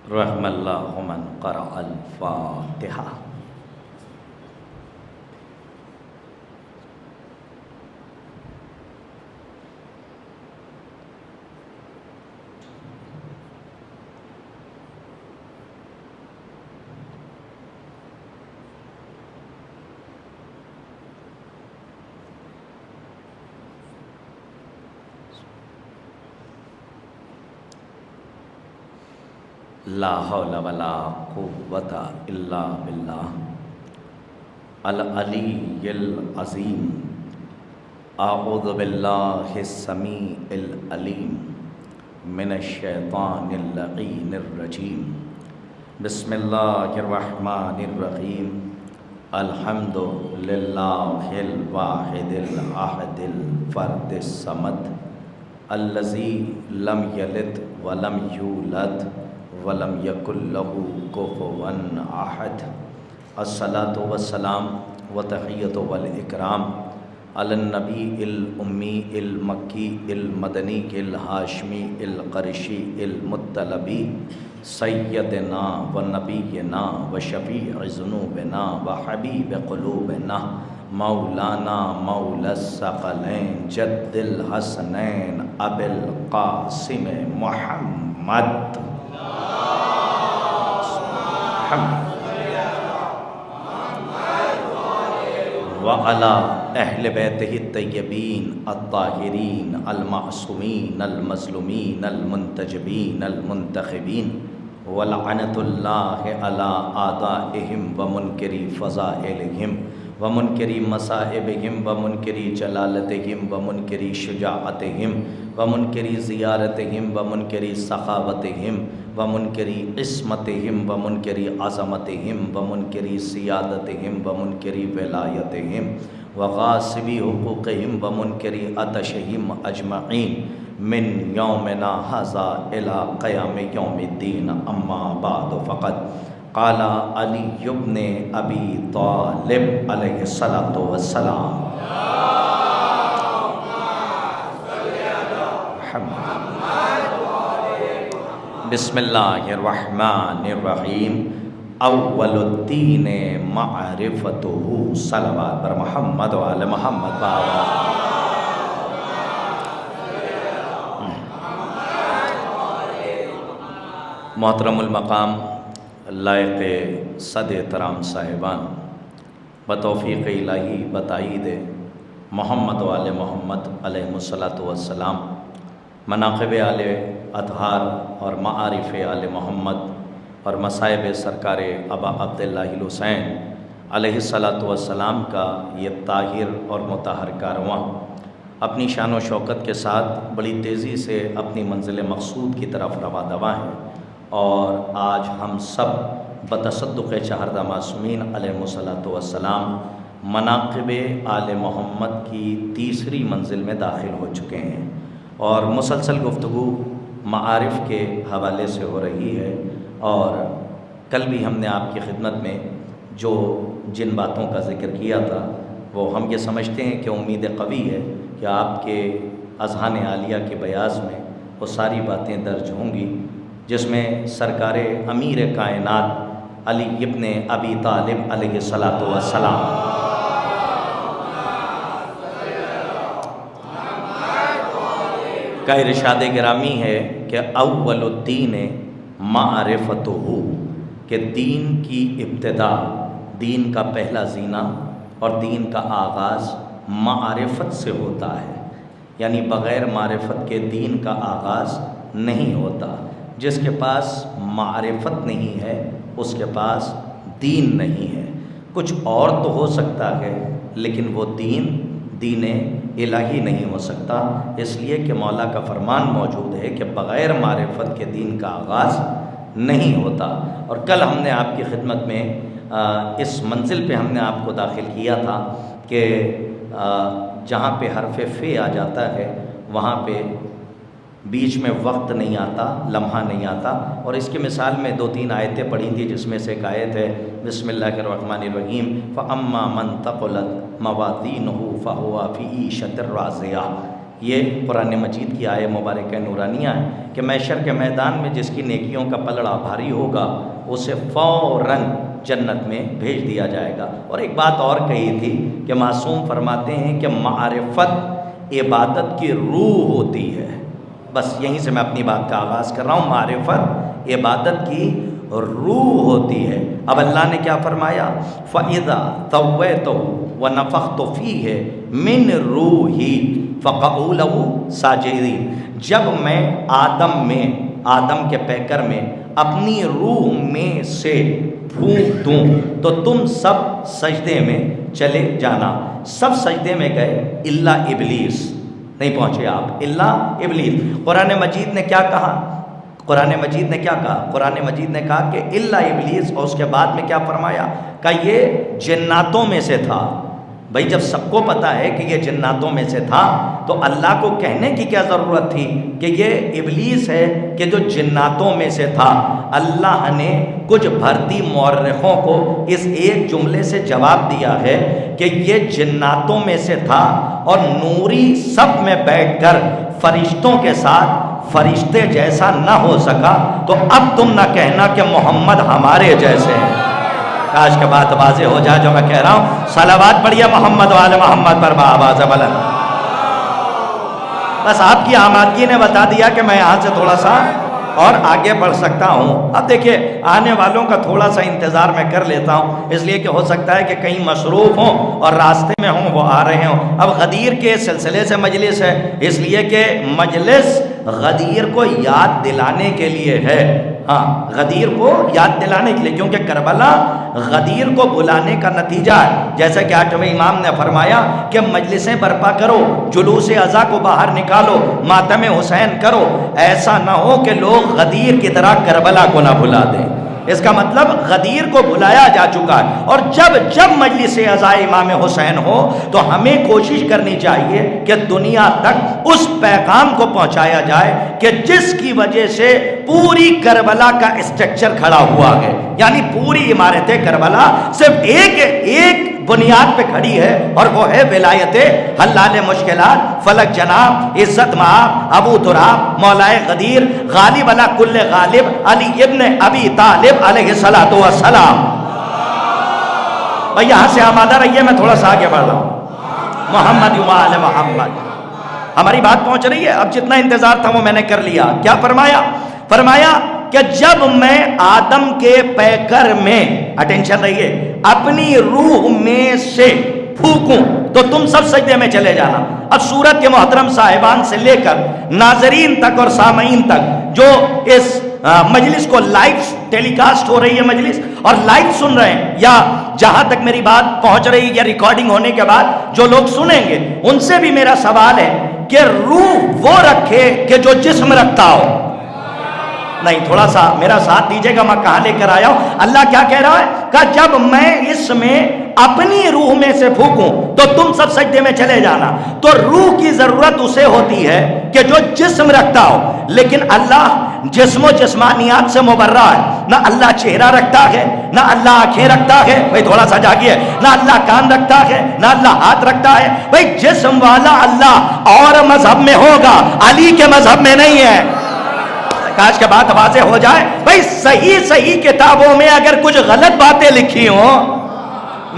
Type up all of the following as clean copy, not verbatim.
رحم اللہ من قرأ الفاتحہ۔ لا حول ولا قوة الا باللہ العلی العظیم۔ اعوذ باللہ السمیع العلیم من الشیطان اللعین الرجیم۔ بسم اللہ الرحمن الرحیم۔ الحمد للہ الواحد الاحد الفرد الصمد الذی لم یلد ولم یولد ولم یکن لہ کفوا احد۔ الصلاۃ والسلام وتحیۃ والاکرام علی النبی الامی المکی المدنی الہاشمی القرشی المطلبی سیدنا و نبینا و شفیع ذنوبنا و حبیب قلوبنا مولانا مولا الثقلین جد الحسنین ابی القاسم محمد وعلی اہل بیتہ الطیبین الطاہرین المعصومین المظلومین المنتجبین المنتخبین ولعنۃ اللہ علی اعدائہم ومنکری فضائلہم ومنکری مصائبہم ومنکری جلالتہم ومنکری شجاعتہم ومنکری زیارتہم ومنکری سخاوتہم ومنکری عصمتہم ومنکری عظمتہم ومنکری سیادتہم ومنکری ولایتہم وغاصبی حقوقہم ومنکری عطشہم اجمعین من یومنا ھذا الی قیام یوم الدین۔ اما بعد فقد قال علی بن ابی طالب علیہ الصلاۃ والسلام بسم اللہ الرحمن الرحیم۔ اول الدین معرفتہ، صلوات بر محمد و آل محمد بابا۔ محترم المقام لائق صد احترام صاحبان، بتوفیق الہی بتائید محمد و آل محمد علیہ الصلاۃ والسلام، مناقب آل اطہار اور معارف آل محمد اور مصائب سرکار ابا عبداللہ الحسین علیہ الصلاۃ والسلام کا یہ طاہر اور مطہر کارواں اپنی شان و شوکت کے ساتھ بڑی تیزی سے اپنی منزل مقصود کی طرف رواں دواں ہیں، اور آج ہم سب بتصدق چہاردہ معصومین علیہ الصلاۃ والسلام مناقب آل محمد کی تیسری منزل میں داخل ہو چکے ہیں، اور مسلسل گفتگو معارف کے حوالے سے ہو رہی ہے۔ اور کل بھی ہم نے آپ کی خدمت میں جو جن باتوں کا ذکر کیا تھا وہ ہم یہ سمجھتے ہیں کہ امید قوی ہے کہ آپ کے اذہان عالیہ کے بیاض میں وہ ساری باتیں درج ہوں گی، جس میں سرکار امیر کائنات علی بن ابی طالب علیہ الصلاۃ والسلام کا ارشاد گرامی ہے کہ اول الدین معرفتہ، کہ دین کی ابتدا، دین کا پہلا زینہ اور دین کا آغاز معرفت سے ہوتا ہے، یعنی بغیر معرفت کے دین کا آغاز نہیں ہوتا۔ جس کے پاس معرفت نہیں ہے اس کے پاس دین نہیں ہے۔ کچھ اور تو ہو سکتا ہے لیکن وہ دین الہی نہیں ہو سکتا، اس لیے کہ مولا کا فرمان موجود ہے کہ بغیر معرفت کے دین کا آغاز نہیں ہوتا۔ اور کل ہم نے آپ کی خدمت میں اس منزل پہ ہم نے آپ کو داخل کیا تھا کہ جہاں پہ حرف فے آ جاتا ہے وہاں پہ بیچ میں وقت نہیں آتا، لمحہ نہیں آتا، اور اس کی مثال میں 2-3 آیتیں پڑھی تھی، جس میں سے ایک آیت ہے بسم اللہ الرحمن الرحیم فَأَمَّا مَن ثَقُلَتْ مَوَازِينُهُ فَهُوَ فِي عِيشَةٍ رَاضِيَةٍ، یہ قرآن مجید کی آیہ مبارکہ نورانیہ ہے کہ محشر کے میدان میں جس کی نیکیوں کا پلڑا بھاری ہوگا اسے فوراً جنت میں بھیج دیا جائے گا۔ اور ایک بات اور کہی تھی کہ معصوم فرماتے ہیں کہ معرفت عبادت کی روح ہوتی ہے۔ بس یہیں سے میں اپنی بات کا آغاز کر رہا ہوں۔ معرفت عبادت کی روح ہوتی ہے۔ اب اللہ نے کیا فرمایا؟ فَإِذَا سَوَّيْتُهُ وَنَفَخْتُ فِيهِ مِن رُوحِي فَقَعُوا لَهُ سَاجِدِينَ، جب میں آدم کے پیکر میں اپنی روح میں سے پھونک دوں تو تم سب سجدے میں چلے جانا۔ سب سجدے میں گئے الا ابلیس، نہیں پہنچے آپ، الا ابلیس۔ قرآن مجید نے کیا کہا؟ قرآن مجید نے کیا کہا؟ قرآن مجید نے کہا کہ الا ابلیس، اور اس کے بعد میں کیا فرمایا؟ کہ یہ جناتوں میں سے تھا۔ بھائی جب سب کو پتہ ہے کہ یہ جناتوں میں سے تھا تو اللہ کو کہنے کی کیا ضرورت تھی کہ یہ ابلیس ہے کہ جو جناتوں میں سے تھا؟ اللہ نے کچھ بھرتی مورخوں کو اس ایک جملے سے جواب دیا ہے کہ یہ جناتوں میں سے تھا اور نوری صف میں بیٹھ کر فرشتوں کے ساتھ فرشتے جیسا نہ ہو سکا، تو اب تم نہ کہنا کہ محمد ہمارے جیسے ہیں۔ کاش کے بات واضح ہو جائے جو میں کہہ رہا ہوں۔ صلوات پڑھیے محمد والے محمد پر بآواز بلند۔ بس آپ کی آمادگی نے بتا دیا کہ میں یہاں سے تھوڑا سا اور آگے بڑھ سکتا ہوں۔ اب دیکھیے آنے والوں کا تھوڑا سا انتظار میں کر لیتا ہوں، اس لیے کہ ہو سکتا ہے کہ کہیں مصروف ہوں اور راستے میں ہوں، وہ آ رہے ہوں۔ اب غدیر کے سلسلے سے مجلس ہے، اس لیے کہ مجلس غدیر کو یاد دلانے کے لیے ہے۔ ہاں، غدیر کو یاد دلانے کے لیے، کیونکہ کربلا غدیر کو بلانے کا نتیجہ ہے۔ جیسا کہ آٹھویں امام نے فرمایا کہ مجلسیں برپا کرو، جلوس ازا کو باہر نکالو، ماتم حسین کرو، ایسا نہ ہو کہ لوگ غدیر کی طرح کربلا کو نہ بلا دیں۔ اس کا مطلب غدیر کو بلایا جا چکا ہے، اور جب مجلس ازا امام حسین ہو تو ہمیں کوشش کرنی چاہیے کہ دنیا تک اس پیغام کو پہنچایا جائے کہ جس کی وجہ سے پوری کربلا کا اسٹرکچر کھڑا ہوا ہے، یعنی پوری عمارت کربلا صرف ایک بنیاد پہ کھڑی ہے، اور وہ ہے ولایت حلال مشکلات، فلک جناب، عزت مآب، ابو تراب، مولائے غدیر، غالب علی کل غالب، علی ابن ابی طالب علیہ السلام۔ بھئی یہاں سے آمادہ رہیے، میں تھوڑا سا آگے بڑھ رہا ہوں۔ محمد وآل محمد، ہماری بات پہنچ رہی ہے؟ اب جتنا انتظار تھا وہ میں نے کر لیا۔ کیا فرمایا کہ جب میں آدم کے پیکر میں، اٹینشن رہیے، اپنی روح میں سے پھونکوں تو تم سب سجدے میں چلے جانا۔ اب سورت کے محترم صاحبان سے لے کر ناظرین تک اور سامعین تک جو اس مجلس کو لائیو ٹیلی کاسٹ ہو رہی ہے مجلس اور لائیو سن رہے ہیں، یا جہاں تک میری بات پہنچ رہی ہے یا ریکارڈنگ ہونے کے بعد جو لوگ سنیں گے، ان سے بھی میرا سوال ہے کہ روح وہ رکھے کہ جو جسم رکھتا ہو۔ نہیں، تھوڑا سا میرا ساتھ دیجئے گا، میں کہاں لے کر آیا ہوں۔ اللہ کیا کہہ رہا ہے کہ جب میں اس میں اپنی روح میں سے پھونکوں تو تم سب سجدے میں چلے جانا۔ تو روح کی ضرورت اسے ہوتی ہے کہ جو جسم رکھتا ہو، لیکن اللہ جسم و جسمانیات سے مبرہ ہے۔ نہ اللہ چہرہ رکھتا ہے، نہ اللہ آنکھیں رکھتا ہے، بھئی تھوڑا سا جاگیے، نہ اللہ کان رکھتا ہے، نہ اللہ ہاتھ رکھتا ہے۔ بھئی جسم والا اللہ اور مذہب میں ہوگا، علی کے مذہب میں نہیں ہے۔ کاش کے بات واضح ہو جائے۔ بھئی صحیح کتابوں میں اگر کچھ غلط باتیں لکھی ہوں،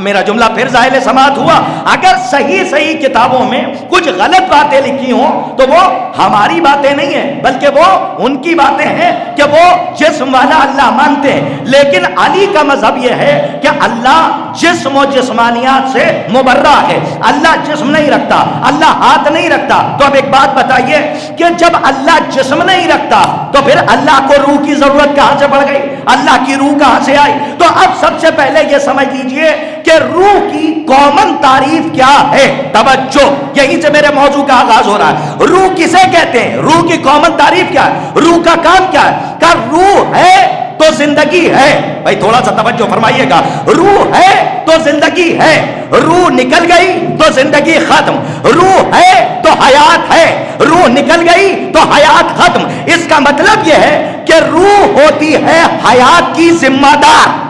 میرا جملہ پھر ظاہر سماعت ہوا، اگر صحیح کتابوں میں کچھ غلط باتیں لکھی ہوں تو وہ ہماری باتیں نہیں ہیں، بلکہ وہ ان کی باتیں ہیں کہ وہ جسم والا اللہ مانتے ہیں۔ لیکن علی کا مذہب یہ ہے کہ اللہ جسم و جسمانیات سے مبرہ ہے، اللہ جسم نہیں رکھتا، اللہ ہاتھ نہیں رکھتا۔ تو اب ایک بات بتائیے کہ جب اللہ جسم نہیں رکھتا تو پھر اللہ کو روح کی ضرورت کہاں سے پڑ گئی؟ اللہ کی روح کہاں سے آئی؟ تو اب سب سے پہلے یہ سمجھ لیجئے کہ روح کی کامن تعریف کیا ہے۔ توجہ، یہیں سے میرے موضوع کا آغاز ہو رہا ہے۔ روح کسے کہتے ہیں؟ روح کی کامن تعریف کیا ہے؟ روح کا کام کیا ہے؟ کہ روح ہے تو زندگی ہے۔ بھائی تھوڑا سا توجہ فرمائیے گا، روح ہے تو زندگی ہے، روح نکل گئی تو زندگی ختم، روح ہے تو حیات ہے، روح نکل گئی تو حیات ختم۔ اس کا مطلب یہ ہے کہ روح ہوتی ہے حیات کی ذمہ دار۔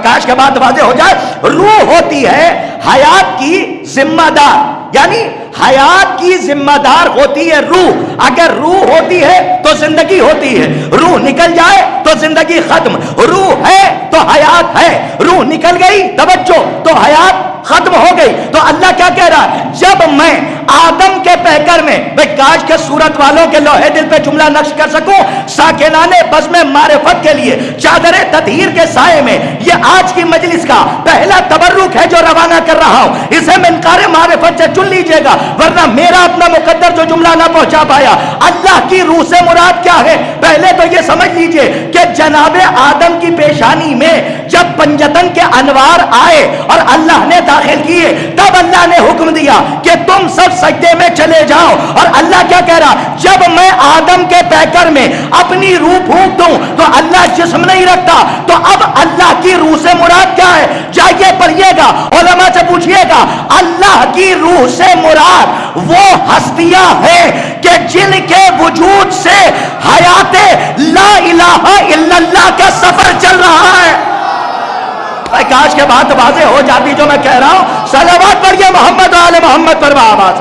کاش کے بعد واضح ہو جائے، روح ہوتی ہے حیات کی ذمہ دار، یعنی حیات کی ذمہ دار ہوتی ہے روح. اگر روح ہوتی ہے تو زندگی ہوتی ہے, روح نکل جائے تو زندگی ختم. روح ہے تو حیات ہے, روح نکل گئی توجہ تو حیات ختم ہو گئی. تو اللہ کیا کہہ رہا ہے, جب میں آدم کے پیکر میں, بھئی کاش کے صورت والوں کے لوہے دل پہ جملہ نقش کر سکوں, ساکنان بزم معرفت کے لیے چادر تطہیر کے سائے میں یہ آج کی مجلس کا پہلا تبرک ہے جو روانہ کر رہا ہوں. اسے منکار معرفت سے چن لیجئے گا, ورنہ میرا اپنا مقدر جو جملہ نہ پہنچا پایا. اللہ کی روح سے مراد کیا ہے؟ پہلے تو یہ سمجھ لیجئے کہ جناب آدم کی پیشانی میں جب پنجتن کے انوار آئے اور اللہ نے داخل کیے, تب اللہ نے حکم دیا کہ تم سب سجدے میں چلے جاؤ. اور اللہ کیا کہہ رہا, جب میں آدم کے پیکر میں اپنی روح پھونک دوں تو اللہ جسم نہیں رکھتا. تو اب اللہ کی روح سے مراد کیا ہے؟ جائیے پڑھیے گا, علماء سے پوچھئے گا. اللہ کی روح سے مراد وہ ہستیاں ہیں کہ جن کے وجود سے حیات لا الہ الا اللہ کا سفر چل رہا ہے. کاش کے بات واضح ہو جاتی جو میں کہہ رہا ہوں. صلوات پڑھیے محمد و آل محمد پر آواز.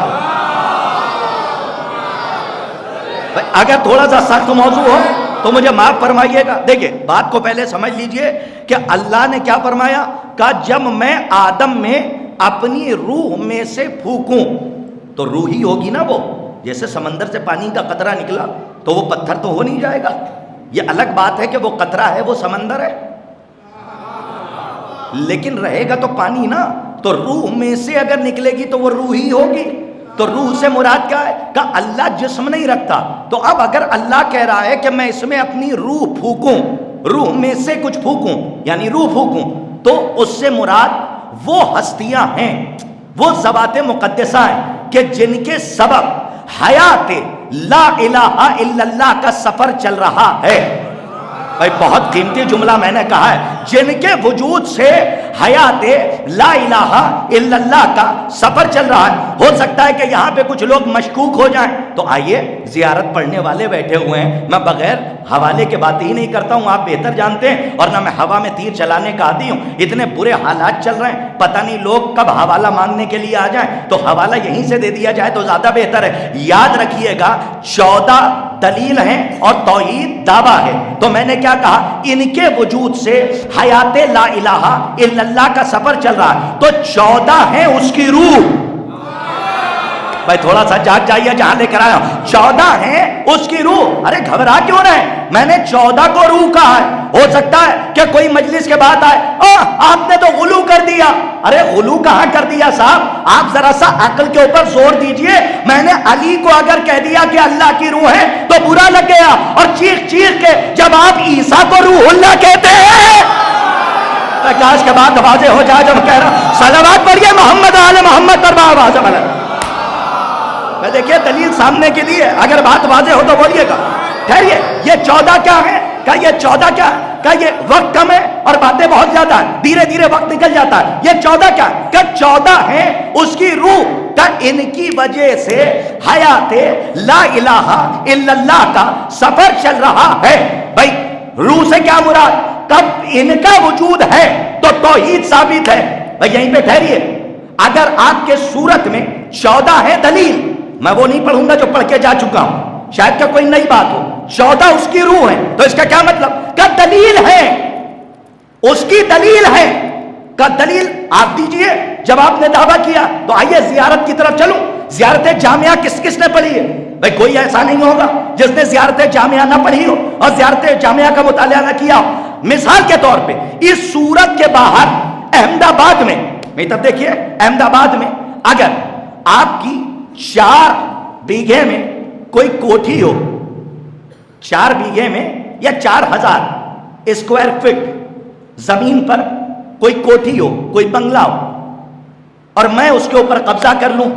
اگر تھوڑا سا سخت موضوع ہو تو مجھے معاف فرمائیے گا. دیکھیں بات کو پہلے سمجھ لیجئے کہ اللہ نے کیا فرمایا, کہ جب میں آدم میں اپنی روح میں سے پھونکوں تو روح ہی ہوگی نا. وہ جیسے سمندر سے پانی کا قطرہ نکلا تو وہ پتھر تو ہو نہیں جائے گا. یہ الگ بات ہے کہ وہ قطرہ ہے, وہ سمندر ہے, لیکن رہے گا تو پانی نا. تو روح میں سے اگر نکلے گی تو وہ روح ہی ہوگی. تو روح سے مراد کیا ہے, کہ اللہ جسم نہیں رکھتا. تو اب اگر اللہ کہہ رہا ہے کہ میں اس میں اپنی روح پھونکوں, روح میں سے کچھ پھونکوں یعنی روح پھونکوں, تو اس سے مراد وہ ہستیاں ہیں, وہ ذوات مقدسہ ہیں کہ جن کے سبب حیات لا الہ الا اللہ کا سفر چل رہا ہے. بھائی بہت قیمتی جملہ میں نے کہا ہے, جن کے وجود سے حیات لا الہ الا اللہ کا سفر چل رہا ہے. ہو سکتا ہے کہ یہاں پہ کچھ لوگ مشکوک ہو جائیں, تو آئیے زیارت پڑھنے والے بیٹھے ہوئے ہیں, میں بغیر حوالے کے بات ہی نہیں کرتا ہوں, آپ بہتر جانتے ہیں, اور نہ میں ہوا میں تیر چلانے کا عادی ہوں. اتنے برے حالات چل رہے ہیں, پتہ نہیں لوگ کب حوالہ مانگنے کے لیے آ جائیں, تو حوالہ یہیں سے دے دیا جائے تو زیادہ بہتر ہے. یاد رکھیے گا 14 دلیل ہیں اور توحید دعویٰ ہے. تو میں نے کیا کہا, ان کے وجود سے حیات لا الہ الا اللہ کا سفر چل رہا ہے. تو 14 ہیں اس کی روح. بھائی تھوڑا سا جاگ جائیے, جہاں لے کر آیا 14 ہیں اس کی روح. ارے گھبرا کیوں رہے, میں نے 14 کو روح کہا ہے. ہو سکتا ہے کہ کوئی مجلس کے بعد آئے, آپ نے تو غلو کر دیا. ارے غلو کہاں کر دیا صاحب, آپ ذرا سا عقل کے اوپر زور دیجئے. میں نے علی کو اگر کہہ دیا کہ اللہ کی روح ہے تو برا لگ گیا, اور چیخ چیخ کے جب آپ عیسیٰ کو روح اللہ کہتے ہیں, کاش کے بعد واضح ہو جائے. جب کہہ رہا صلوات پڑھیے محمد آل محمد پر آواز بڑھے. میں دیکھیے دلیل سامنے کے لیے, اگر بات واضح ہو تو بولیے گا. ٹھہریے, یہ 14 کیا ہے, کہ یہ 14 کیا ہے, کہ یہ وقت کم ہے اور باتیں بہت زیادہ ہیں, دھیرے دھیرے وقت نکل جاتا ہے. یہ 14 کیا ہے, کہ 14 ہیں اس کی روح, کہ ان کی وجہ سے حیات لا الہ الا اللہ کا سفر چل رہا ہے. بھائی روح سے کیا مراد, کب ان کا وجود ہے تو توحید ثابت ہے. بھائی یہیں پہ ٹھہریے, اگر آپ کے صورت میں 14 ہے دلیل, میں وہ نہیں پڑھوں گا جو پڑھ کے جا چکا ہوں, شاید کہ کوئی نئی بات ہو. 14 اس کی روح ہے, تو اس کا کیا مطلب, کہ دلیل ہے, اس کی دلیل ہے. کا دلیل آپ دیجئے. جب آپ نے دعویٰ کیا تو آئیے زیارت کی طرف چلوں. زیارت جامعہ کس کس نے پڑھی ہے؟ بھئی کوئی ایسا نہیں ہوگا جس نے زیارت جامعہ نہ پڑھی ہو اور زیارت جامعہ کا مطالعہ نہ کیا ہو. مثال کے طور پہ اس سورت کے باہر احمد آباد میں, میری طرف دیکھیے, احمد آباد میں اگر آپ کی 4 بیگھے میں کوئی کوٹھی ہو, 4 بیگھے میں یا 4000 اسکوائر فٹ زمین پر کوئی کوٹھی ہو, کوئی بنگلہ ہو, اور میں اس کے اوپر قبضہ کر لوں,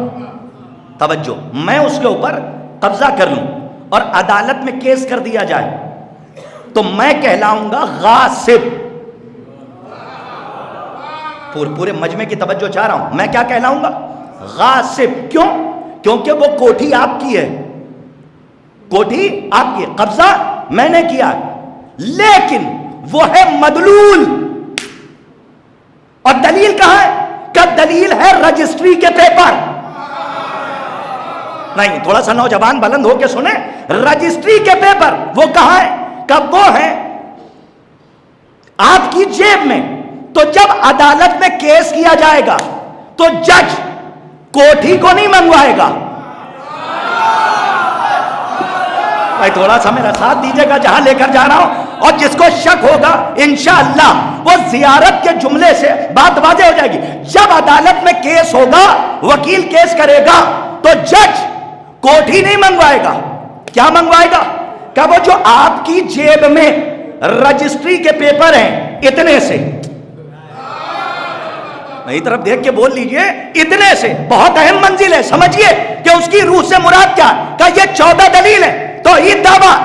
توجہ, میں اس کے اوپر قبضہ کر لوں اور عدالت میں کیس کر دیا جائے, تو میں کہلاؤں گا غاصب. پورے مجمع کی توجہ چاہ رہا ہوں, میں کیا کہلاؤں گا, غاصب. کیوں؟ کیونکہ وہ کوٹھی آپ کی ہے, کوٹھی آپ کی, قبضہ میں نے کیا, لیکن وہ ہے مدلول. اور دلیل کہاں ہے, کہ دلیل ہے رجسٹری کے پیپر. نہیں، تھوڑا سا نوجوان بلند ہو کے سنیں. رجسٹری کے پیپر وہ کہاں ہیں؟ کب وہ ہیں آپ کی جیب میں. تو جب عدالت میں کیس کیا جائے گا تو جج کوٹھی کو نہیں منگوائے گا. بھائی تھوڑا سا میرا ساتھ دیجیے گا جہاں لے کر جا رہا ہوں. اور جس کو شک ہوگا انشاءاللہ وہ زیارت کے جملے سے بات واضح ہو جائے گی. جب عدالت میں کیس ہوگا، وکیل کیس کرے گا تو جج کوٹھی نہیں منگوائے گا. کیا منگوائے گا؟ کہ وہ جو آپ کی جیب میں رجسٹری کے پیپر ہیں اتنے سے، میری طرف دیکھ کے بول لیجئے، اتنے سے. بہت اہم منزل ہے، سمجھیے کہ اس کی روح سے مراد کیا ہے. کہ یہ 14 دلیل ہے توحید دعویٰ.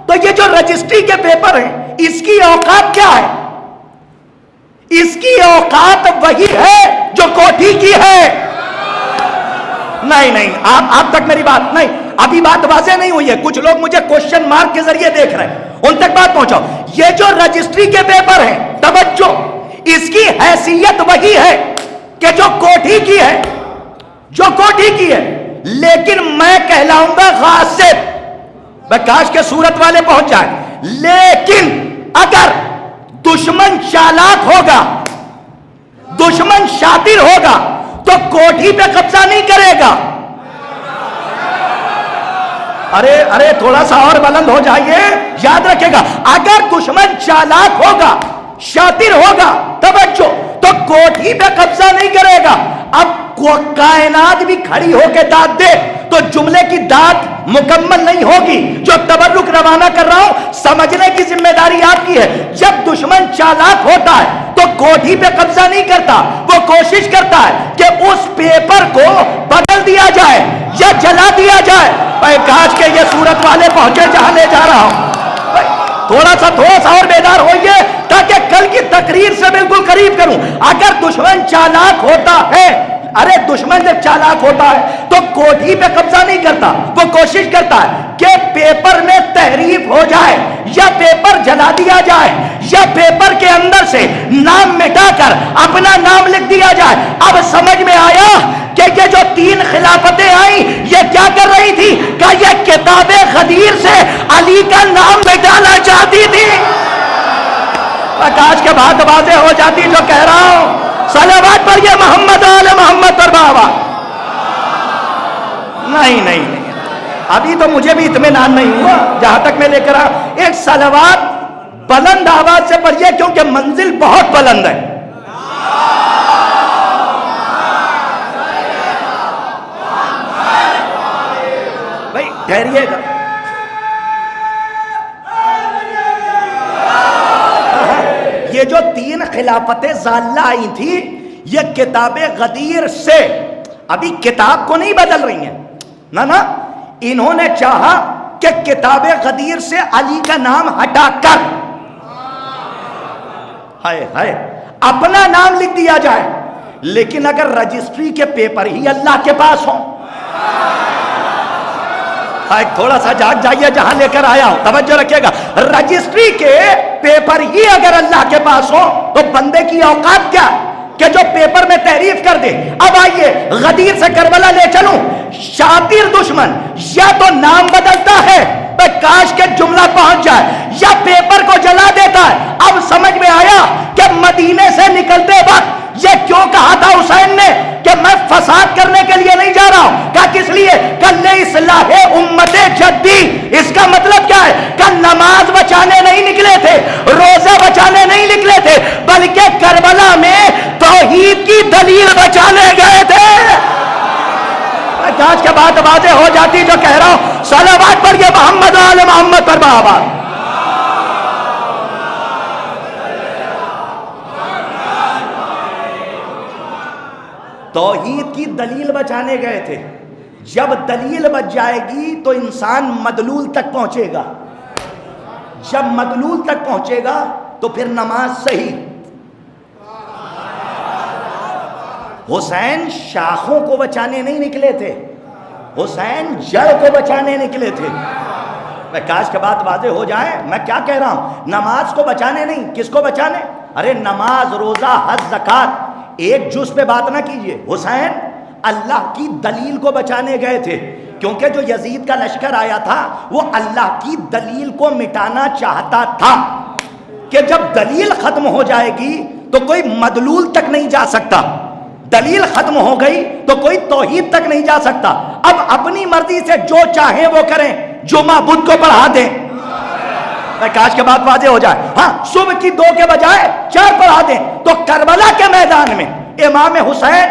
تو یہ جو رجسٹری کے پیپر ہیں اس کی اوقات کیا ہے؟ اس کی اوقات وہی ہے جو کوٹھی کی ہے. نہیں آپ تک میری بات نہیں، ابھی بات واضح نہیں ہوئی ہے. کچھ لوگ مجھے کوشچن مارک کے ذریعے دیکھ رہے ہیں، ان تک بات پہنچاؤ. یہ جو رجسٹری کے پیپر ہیں، توجہ، اس کی حیثیت وہی ہے کہ جو کوٹھی کی ہے، جو کوٹھی کی ہے. لیکن میں کہلاؤں گا غاصب. کاش کے صورت والے پہنچ جائیں. لیکن اگر دشمن چالاک ہوگا، دشمن شاطر ہوگا تو کوٹھی پہ قبضہ نہیں کرے گا. ارے تھوڑا سا اور بلند ہو جائیے. یاد رکھے گا، اگر دشمن چالاک ہوگا، شاطر ہوگا، توجہ، تو کوٹھی پہ قبضہ نہیں کرے گا. اب کائنات بھی کھڑی ہو کے داد دے تو جملے کی داد مکمل نہیں ہوگی. جو تبرک روانہ کر رہا ہوں سمجھنے کی ذمہ داری آپ کی ہے. جب دشمن چالاک ہوتا ہے تو کوٹھی پہ قبضہ نہیں کرتا، وہ کوشش کرتا ہے کہ اس پیپر کو بدل دیا جائے یا جلا دیا جائے. کاش کے یہ صورت والے پہنچے جہاں لے جا رہا ہوں. تھوڑا سا اور بیدار ہوئیے تاکہ کل کی تقریر سے بالکل قریب کروں. اگر دشمن چالاک ہوتا ہے، ارے دشمن جب چالاک ہوتا ہے تو کوٹھی پہ قبضہ نہیں کرتا، وہ کوشش کرتا ہے کہ پیپر میں تحریف ہو جائے یا پیپر جلا دیا جائے یا پیپر کے اندر سے نام مٹا کر اپنا نام لکھ دیا جائے. اب سمجھ میں آیا کہ یہ جو 3 خلافتیں آئیں یہ کیا کر رہی تھی؟ کہ یہ کتاب غدیر سے علی کا نام مٹانا چاہتی تھی. کاش کے بعد واضح ہو جاتی جو کہہ رہا ہوں. صلوات پر یہ محمد آل محمد پر بابا. نہیں ابھی تو مجھے بھی اطمینان نہیں ہوا جہاں تک میں لے کر آیا. ایک صلوات بلند آواز سے پڑھیے کیونکہ منزل بہت بلند ہے. بھائی ٹھہریے گا. یہ جو 3 خلافتیں ضالہ آئی تھی یہ کتاب غدیر سے، ابھی کتاب کو نہیں بدل رہی ہیں، نہ انہوں نے چاہا کہ کتاب غدیر سے علی کا نام ہٹا کر اپنا نام لکھ دیا جائے. لیکن اگر رجسٹری کے پیپر ہی اللہ کے پاس ہوں، تھوڑا سا جاگ جائیے جہاں لے کر آیا ہوں، توجہ رکھیے گا. رجسٹری کے پیپر ہی اگر اللہ کے پاس ہو تو بندے کی اوقات کیا کہ جو پیپر میں تحریف کر دے. اب آئیے غدیر سے کربلا لے چلوں. شاطر دشمن یا تو نام بدلتا ہے، کاش کے جملہ پہنچ جائے، یا پیپر کو جلا دیتا ہے. اب سمجھ میں آیا کہ مدینے سے نکلتے وقت یہ کیوں کہا تھا حسین نے کہ میں فساد کرنے کے لیے نہیں جا رہا ہوں. کہا کس لیے؟ کل اصلاح امت جدی. اس کا مطلب کیا ہے؟ کہ نماز بچانے نہیں نکلے تھے، روزہ بچانے نہیں نکلے تھے، بلکہ کربلا میں توحید کی دلیل بچانے گئے تھے. کاش کے بعد واضح ہو جاتی جو کہہ رہا ہوں. صلوات پر یہ محمد آل محمد پر بابا. توحید کی دلیل بچانے گئے تھے. جب دلیل بچ جائے گی تو انسان مدلول تک پہنچے گا. جب مدلول تک پہنچے گا تو پھر نماز صحیح. حسین شاخوں کو بچانے نہیں نکلے تھے، حسین جڑ کو بچانے نکلے تھے. کاش کے بات واضح ہو جائے. میں کیا کہہ رہا ہوں؟ نماز کو بچانے نہیں. کس کو بچانے؟ ارے نماز، روزہ، حج، زکات ایک جز پہ بات نہ کیجئے. حسین اللہ کی دلیل کو بچانے گئے تھے. کیونکہ جو یزید کا لشکر آیا تھا وہ اللہ کی دلیل کو مٹانا چاہتا تھا کہ جب دلیل ختم ہو جائے گی تو کوئی مدلول تک نہیں جا سکتا، دلیل ختم ہو گئی تو کوئی توحید تک نہیں جا سکتا۔ اب اپنی مرضی سے جو چاہیں وہ کریں، جمعہ بدھ کو پڑھا دیں، کاش کے بعد واضح ہو جائے، ہاں صبح کی 2 کے بجائے 4 پڑھا دیں، تو کربلا کے میدان میں امام حسین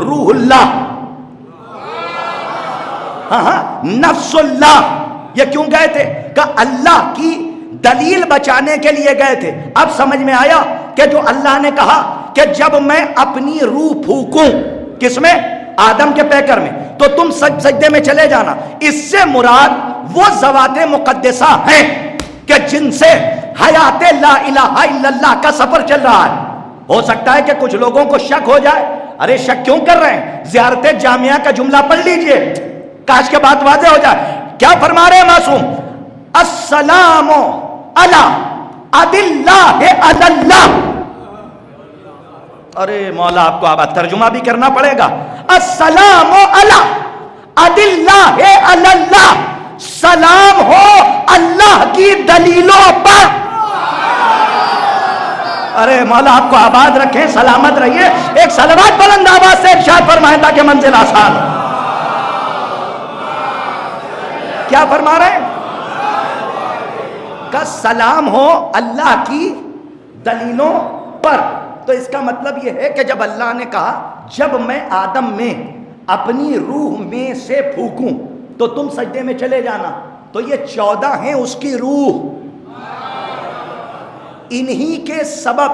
روح اللہ، ہاں نفس اللہ، یہ کیوں گئے تھے؟ کہ اللہ کی دلیل بچانے کے لیے گئے تھے۔ اب سمجھ میں آیا کہ جو اللہ نے کہا کہ جب میں اپنی روح پھونکوں، کس میں؟ آدم کے پیکر میں، تو تم سجدے میں چلے جانا، اس سے مراد وہ ذوات مقدسہ ہیں کہ جن سے حیات لا الہ الا اللہ کا سفر چل رہا ہے۔ ہو سکتا ہے کہ کچھ لوگوں کو شک ہو جائے، ارے شک کیوں کر رہے ہیں؟ زیارت جامعہ کا جملہ پڑھ لیجئے، کاش کے بات واضح ہو جائے۔ کیا فرما رہے ہیں معصوم؟ السلام علی عدللہ اللہ۔ ارے مولا آپ کو اب ترجمہ بھی کرنا پڑے گا۔ السلام علی عدللہ اللہ، سلام ہو اللہ کی دلیلوں پر۔ ارے مولا آپ کو آباد رکھیں، سلامت رہیے۔ ایک صلوات بلند آواز سے ارشاد فرمائیں تاکہ منزل آسان ہو۔ کیا فرما رہے ہیں؟ کہ سلام ہو اللہ کی دلیلوں پر۔ تو اس کا مطلب یہ ہے کہ جب اللہ نے کہا جب میں آدم میں اپنی روح میں سے پھونکوں تو تم سجدے میں چلے جانا، تو یہ 14 ہیں اس کی روح، انہی کے سبب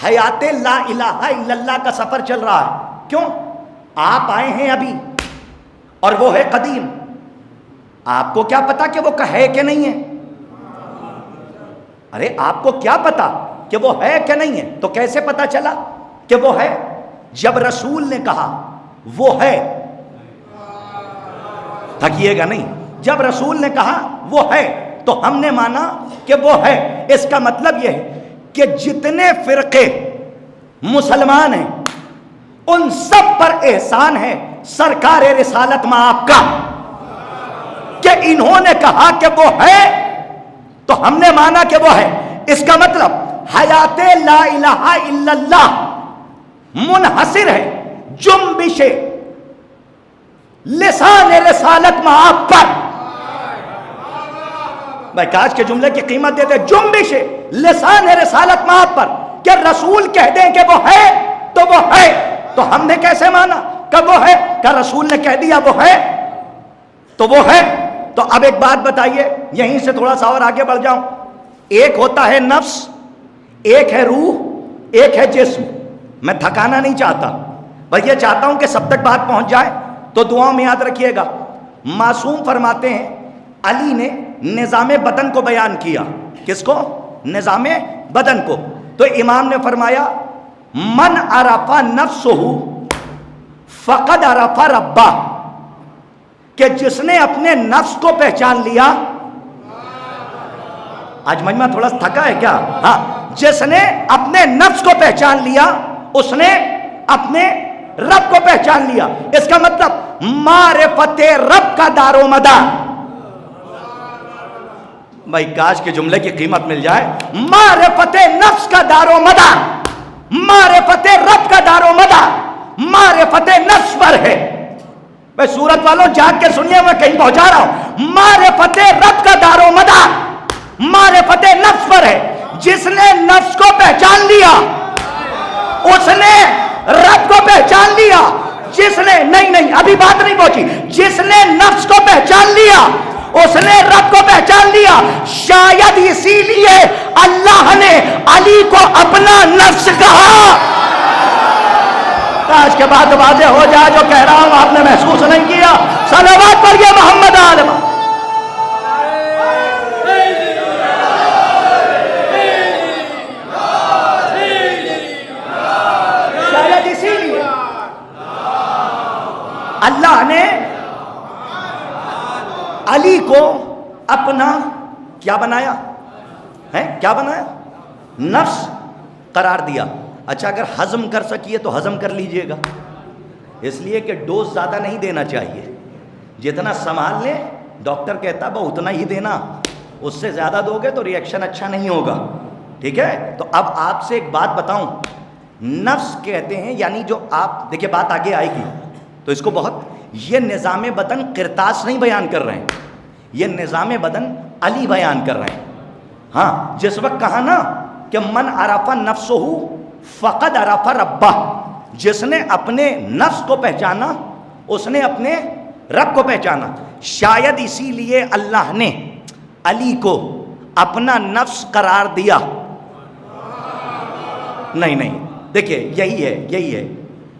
حیات لا الہ الا اللہ کا سفر چل رہا ہے۔ کیوں؟ آپ آئے ہیں ابھی اور وہ ہے قدیم، آپ کو کیا پتا کہ وہ ہے کہ نہیں ہے؟ ارے آپ کو کیا پتا کہ وہ ہے کہ نہیں ہے؟ تو کیسے پتا چلا کہ وہ ہے؟ جب رسول نے کہا وہ ہے، تھکیے گا نہیں، جب رسول نے کہا وہ ہے تو ہم نے مانا کہ وہ ہے۔ اس کا مطلب یہ ہے کہ جتنے فرقے مسلمان ہیں ان سب پر احسان ہے سرکار رسالت مآب کا کہ انہوں نے کہا کہ وہ ہے تو ہم نے مانا کہ وہ ہے۔ اس کا مطلب حیات لا الہ الا اللہ منحصر ہے جنبش لسان رسالت مآب پر۔ بھائی کاش کے جملے کی قیمت دیتے، جنبش لسان رسالت مآب پر، کہ رسول کہہ دیں کہ وہ ہے تو وہ ہے۔ تو ہم نے کیسے مانا کہ وہ ہے؟ کہ رسول نے کہہ دیا وہ ہے تو وہ ہے۔ تو اب ایک بات بتائیے، یہیں سے تھوڑا سا اور آگے بڑھ جاؤں۔ ایک ہوتا ہے نفس، ایک ہے روح، ایک ہے جسم۔ میں تھکانا نہیں چاہتا، بس یہ چاہتا ہوں کہ سب تک بات پہنچ جائے، تو دعاؤں میں یاد رکھیے گا۔ معصوم فرماتے ہیں علی نے نظام بدن کو بیان کیا۔ کس کو؟ نظام بدن کو۔ تو امام نے فرمایا من عرف نفسہ فقد عرف ربہ، کہ جس نے اپنے نفس کو پہچان لیا، آج مجمع تھوڑا تھکا ہے کیا؟ ہاں، جس نے اپنے نفس کو پہچان لیا اس نے اپنے رب کو پہچان لیا۔ اس کا مطلب معرفت رب کا دار و مدار۔ بھائی کاش کے جملے کی قیمت مل جائے۔ معرفت نفس کا دار و مدار، معرفت رب کا دار و مدار معرفت نفس پر ہے۔ میں سورت والوں جاگ کے سنیے، میں کہیں پہنچا رہا ہوں۔ معرفت رب کا دار و مدار معرفت نفس پر ہے۔ جس نے نفس کو پہچان لیا اس نے رب کو پہچان لیا۔ جس نے نہیں ابھی بات نہیں پہنچی، جس نے نفس کو پہچان لیا اس نے رب کو پہچان لیا۔ شاید اسی لیے اللہ نے علی کو اپنا نفس کہا۔ آج کے بعد واضح ہو جائے جو کہہ رہا ہوں آپ نے محسوس نہیں کیا۔ صلوات پڑھیے محمد عالم۔ شاید اسی لیے اللہ نے علی کو اپنا کیا بنایا ہے؟ کیا بنایا؟ نفس قرار دیا۔ اچھا اگر ہضم کر سکیے تو ہضم کر لیجئے گا، اس لیے کہ ڈوز زیادہ نہیں دینا چاہیے۔ جتنا سنبھال لیں ڈاکٹر کہتا ہے اتنا ہی دینا، اس سے زیادہ دو گے تو ریئیکشن اچھا نہیں ہوگا، ٹھیک ہے؟ تو اب آپ سے ایک بات بتاؤں، نفس کہتے ہیں یعنی جو آپ دیکھیں بات آگے آئے گی تو اس کو بہت، یہ نظام بدن قرطاس نہیں بیان کر رہے ہیں، یہ نظام بدن علی بیان کر رہے ہیں۔ ہاں جس وقت کہا نا کہ من عرف نفسہ فقد عرف ربہ، جس نے اپنے نفس کو پہچانا اس نے اپنے رب کو پہچانا، شاید اسی لیے اللہ نے علی کو اپنا نفس قرار دیا۔ نہیں دیکھیے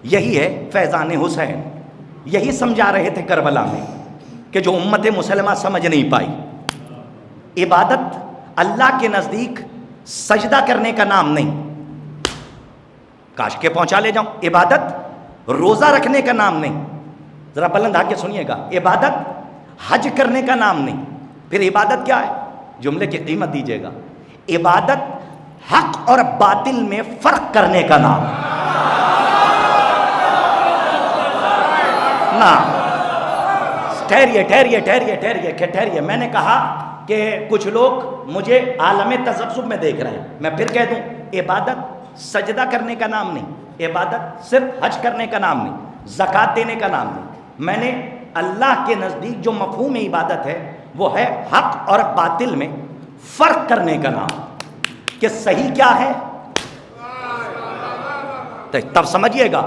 یہی ہے فیضان حسین، یہی سمجھا رہے تھے کربلا میں کہ جو امت مسلمہ سمجھ نہیں پائی۔ عبادت اللہ کے نزدیک سجدہ کرنے کا نام نہیں، کاش کے پہنچا لے جاؤں، عبادت روزہ رکھنے کا نام نہیں، ذرا بلند آ کے سنیے گا، عبادت حج کرنے کا نام نہیں، پھر عبادت کیا ہے؟ جملے کی قیمت دیجیے گا، عبادت حق اور باطل میں فرق کرنے کا نام نا۔ ٹھہریے، میں نے کہا کہ کچھ لوگ مجھے عالم تذبذب میں دیکھ رہے ہیں، میں پھر کہہ دوں عبادت سجدہ کرنے کا نام نہیں، عبادت صرف حج کرنے کا نام نہیں، زکوٰۃ دینے کا نام نہیں، میں نے اللہ کے نزدیک جو مفہوم عبادت ہے وہ ہے حق اور باطل میں فرق کرنے کا نام، کہ صحیح کیا ہے، تب سمجھیے گا۔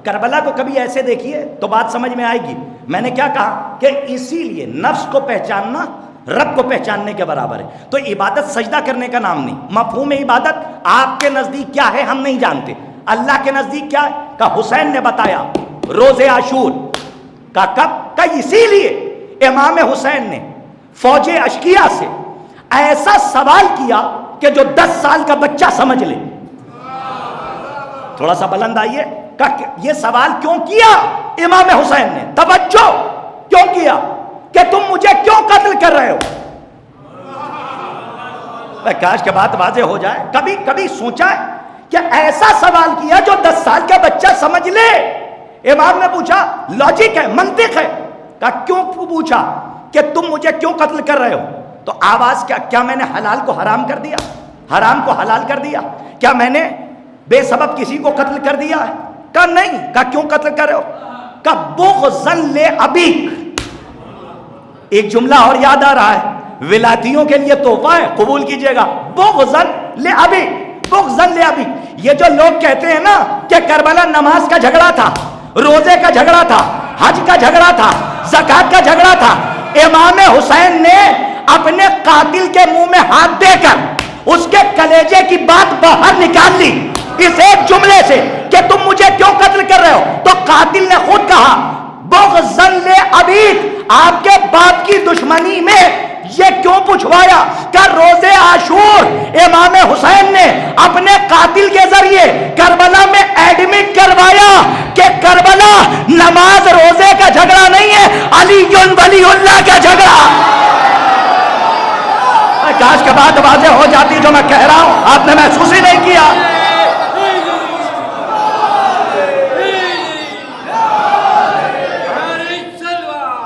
کربلا کو کبھی ایسے دیکھیے تو بات سمجھ میں آئے گی۔ میں نے کیا کہا کہ اسی لیے نفس کو پہچاننا رب کو پہچاننے کے برابر ہے، تو عبادت سجدہ کرنے کا نام نہیں۔ مفہوم عبادت آپ کے نزدیک کیا ہے ہم نہیں جانتے، اللہ کے نزدیک کیا ہے؟ کہ حسین نے بتایا روز عاشور کا کب کا، اسی لیے امام حسین نے فوج اشکیا سے ایسا سوال کیا کہ جو 10 سال کا بچہ سمجھ لے۔ تھوڑا سا بلند آئیے، کہ یہ سوال کیوں کیا امام حسین نے؟ توجہ، کیوں کیا کہ تم مجھے کیوں قتل کر رہے ہو؟ کاش کے بات واضح ہو جائے۔ کبھی سوچا ہے کہ ایسا سوال کیا جو 10 سال کا بچہ سمجھ لے؟ امام نے پوچھا، لاجک ہے، منطق ہے، کہ کیوں پوچھا کہ تم مجھے کیوں قتل کر رہے ہو؟ تو آواز کیا میں نے حلال کو حرام کر دیا، حرام کو حلال کر دیا؟ کیا میں نے بے سبب کسی کو قتل کر دیا ہے؟ کہا نہیں۔ کہا کیوں قتل کر رہے ہو؟ کہا بغضاً لأبیک۔ ایک جملہ اور یاد آ رہا ہے، ولایتیوں کے لیے تحفہ ہے، قبول کیجئے گا، بغضاً لأبیک، بغضاً لأبیک۔ یہ جو لوگ کہتے ہیں نا کہ کربلا نماز کا جھگڑا تھا، روزے کا جھگڑا تھا، حج کا جھگڑا تھا، زکوٰۃ کا جھگڑا تھا، امام حسین نے اپنے قاتل کے منہ میں ہاتھ دے کر اس کے کلیجے کی بات باہر نکال لی اس ایک جملے سے کہ تم مجھے کیوں قتل کر رہے ہو؟ تو قاتل نے خود کہا بغضاً لأبیک، آپ کے باپ کی دشمنی میں یہ کیوں پوچھوایا؟ کہ روزے عاشور امام حسین نے اپنے قاتل کے ذریعے کربلا میں ایڈمٹ کروایا کہ کربلا نماز روزے کا جھگڑا نہیں ہے، علی ولی اللہ کا جھگڑا۔ کاش کے بعد واضح ہو جاتی جو میں کہہ رہا ہوں، آپ نے محسوس ہی نہیں کیا۔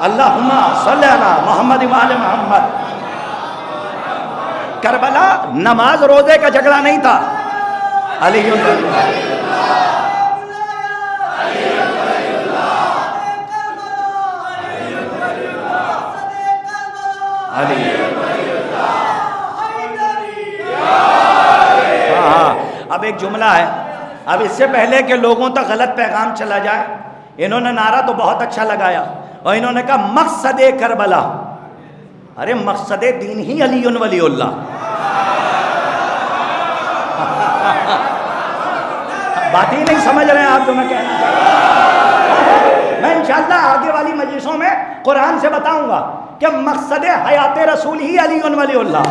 اللہم صلی علی محمد وآل محمد۔ کربلا نماز روزے کا جھگڑا نہیں تھا، علی اب ایک جملہ ہے، اب اس سے پہلے کہ لوگوں تک غلط پیغام چلا جائے، انہوں نے نعرہ تو بہت اچھا لگایا اور انہوں نے کہا مقصد کربلا، ارے مقصد دین ہی علی ولی اللہ۔ بات ہی نہیں سمجھ رہے ہیں آپ جو میں کہنا میں انشاءاللہ آگے والی مجلسوں میں قرآن سے بتاؤں گا کہ مقصد حیات رسول ہی علی ولی اللہ۔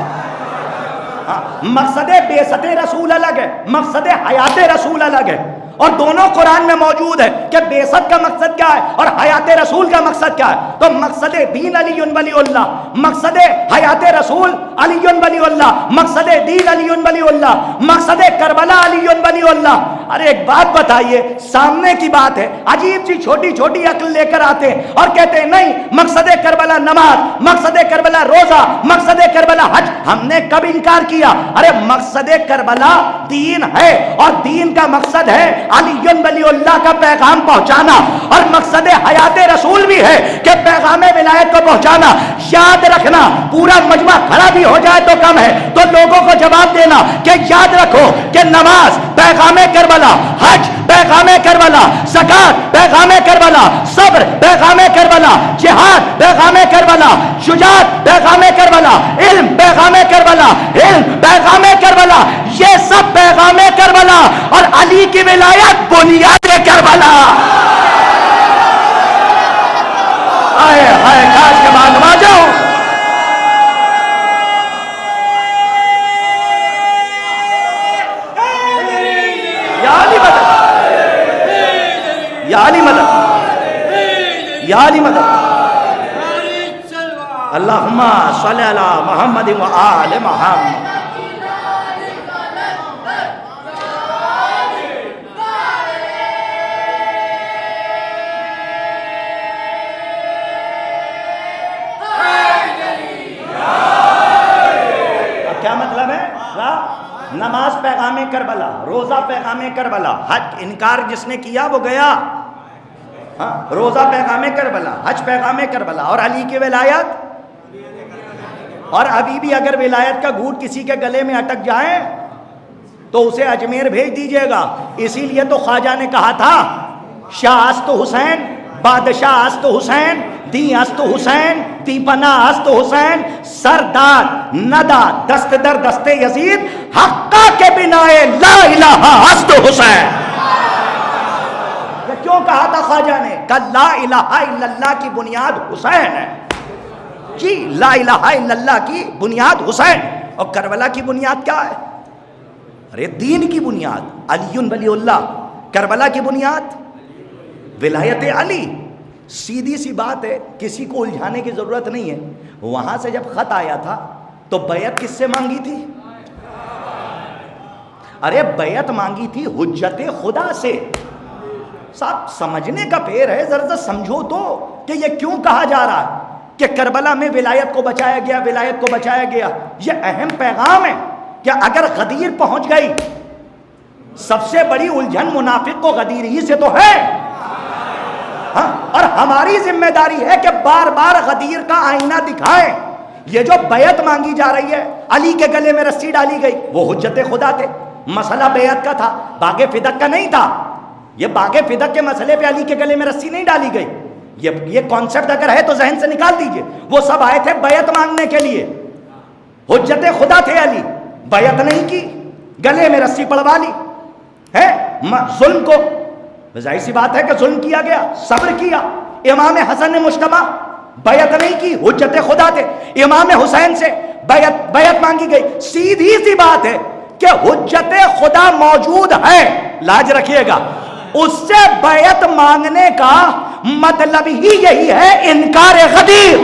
مقصد بعثت رسول الگ ہے، مقصد حیات رسول الگ ہے، اور دونوں قرآن میں موجود ہے کہ بعثت کا مقصد کیا ہے اور حیات رسول کا مقصد کیا ہے۔ تو مقصد دین علی ولی اللہ، مقصد حیات رسول علی ولی اللہ، مقصد دین علی ولی اللہ، مقصد کربلا علی ولی اللہ۔ ارے ایک بات بتائیے، سامنے کی بات ہے، عجیب سی چھوٹی چھوٹی عقل لے کر آتے ہیں اور کہتے ہیں نہیں مقصد کربلا نماز، مقصد کربلا روزہ، مقصد کربلا حج۔ ہم نے کب انکار کیا؟ ارے مقصد کربلا دین ہے، اور دین کا مقصد ہے علی ولی اللہ کا پیغام پہنچانا، اور مقصد حیات رسول بھی ہے کہ پیغام ولایت کو پہنچانا۔ یاد رکھنا، پورا مجمع کھڑا بھی ہو جائے تو کم ہے، تو لوگوں کو جواب دینا کہ یاد رکھو کہ نماز پیغام کربلا، حج پیغام کربلا، زکات پیغام کربلا، صبر پیغام کربلا، جہاد پیغام کربلا، شجاعت پیغام کربلا، علم پیغام کربلا، علم پیغام کربلا، یہ سب پیغام کربلا، اور علی کی ولایت بنیاد کربلا۔ آئے ہائے کاش کے بعد نماز جاؤ۔ یا علی مدد، یا علی مدد، یا علی مدد۔ اللہم صلی علی محمد و آل محمد۔ کیا مطلب ہے؟ نماز پیغام کربلا، روزہ پیغام کربلا، حج انکار جس نے کیا وہ گیا۔ روزہ پیغام کربلا، حج پیغام کربلا، اور علی کی ولایت۔ اور ابھی بھی اگر ولایت کا گھوٹ کسی کے گلے میں اٹک جائے تو اسے اجمیر بھیج دیجئے گا۔ اسی لیے تو خواجہ نے کہا تھا شاہ است حسین، بادشاہ است حسین، دی است حسین، دی پناہ است حسین، سردار ندا دست در دست یزید، حقہ کے بنائے لا الہ است حسین۔ یہ کیوں کہا تھا خواجہ نے؟ کہ لا الہ الا اللہ کی بنیاد حسین ہے جی، لا الہ الا اللہ کی بنیاد حسین۔ اور کربلا کی بنیاد کیا ہے؟ ارے دین کی بنیاد علی ولی اللہ، کربلا کی بنیاد ولایت علی۔ سیدھی سی بات ہے، کسی کو الجھانے کی ضرورت نہیں ہے۔ وہاں سے جب خط آیا تھا تو بیعت کس سے مانگی تھی؟ ارے بیعت مانگی تھی حجت خدا سے۔ صاحب سمجھنے کا پیر ہے، ذرا سمجھو تو کہ یہ کیوں کہا جا رہا ہے کہ کربلا میں ولایت کو بچایا گیا، ولایت کو بچایا گیا۔ یہ اہم پیغام ہے کہ اگر غدیر پہنچ گئی، سب سے بڑی الجھن منافق کو غدیر ہی سے تو ہے، اور ہماری ذمہ داری ہے کہ بار بار غدیر کا آئینہ دکھائیں۔ یہ جو بیعت مانگی جا رہی ہے، علی کے گلے میں رسی ڈالی گئی، وہ حجت خدا تھے، مسئلہ بیعت کا تھا، باغ فدق کا نہیں تھا۔ یہ باغ فدق کے مسئلے پہ علی کے گلے میں رسی نہیں ڈالی گئی۔ یہ کانسیپٹ اگر ہے تو ذہن سے نکال دیجئے۔ وہ سب آئے تھے بیعت مانگنے کے لیے، حجت خدا تھے علی، بیعت نہیں کی، گلے میں رسی پڑوا لی ہے۔ ظلم کو ظاہر سی بات ہے کہ ظلم کیا گیا، صبر کیا۔ امام حسن مجتبی بیعت نہیں کی، حجت خدا تھے۔ امام حسین سے بیعت مانگی گئی۔ سیدھی سی بات ہے کہ حجت خدا موجود ہے، لاج رکھیے گا، اس سے بیعت مانگنے کا مطلب ہی یہی ہے انکار غدیر۔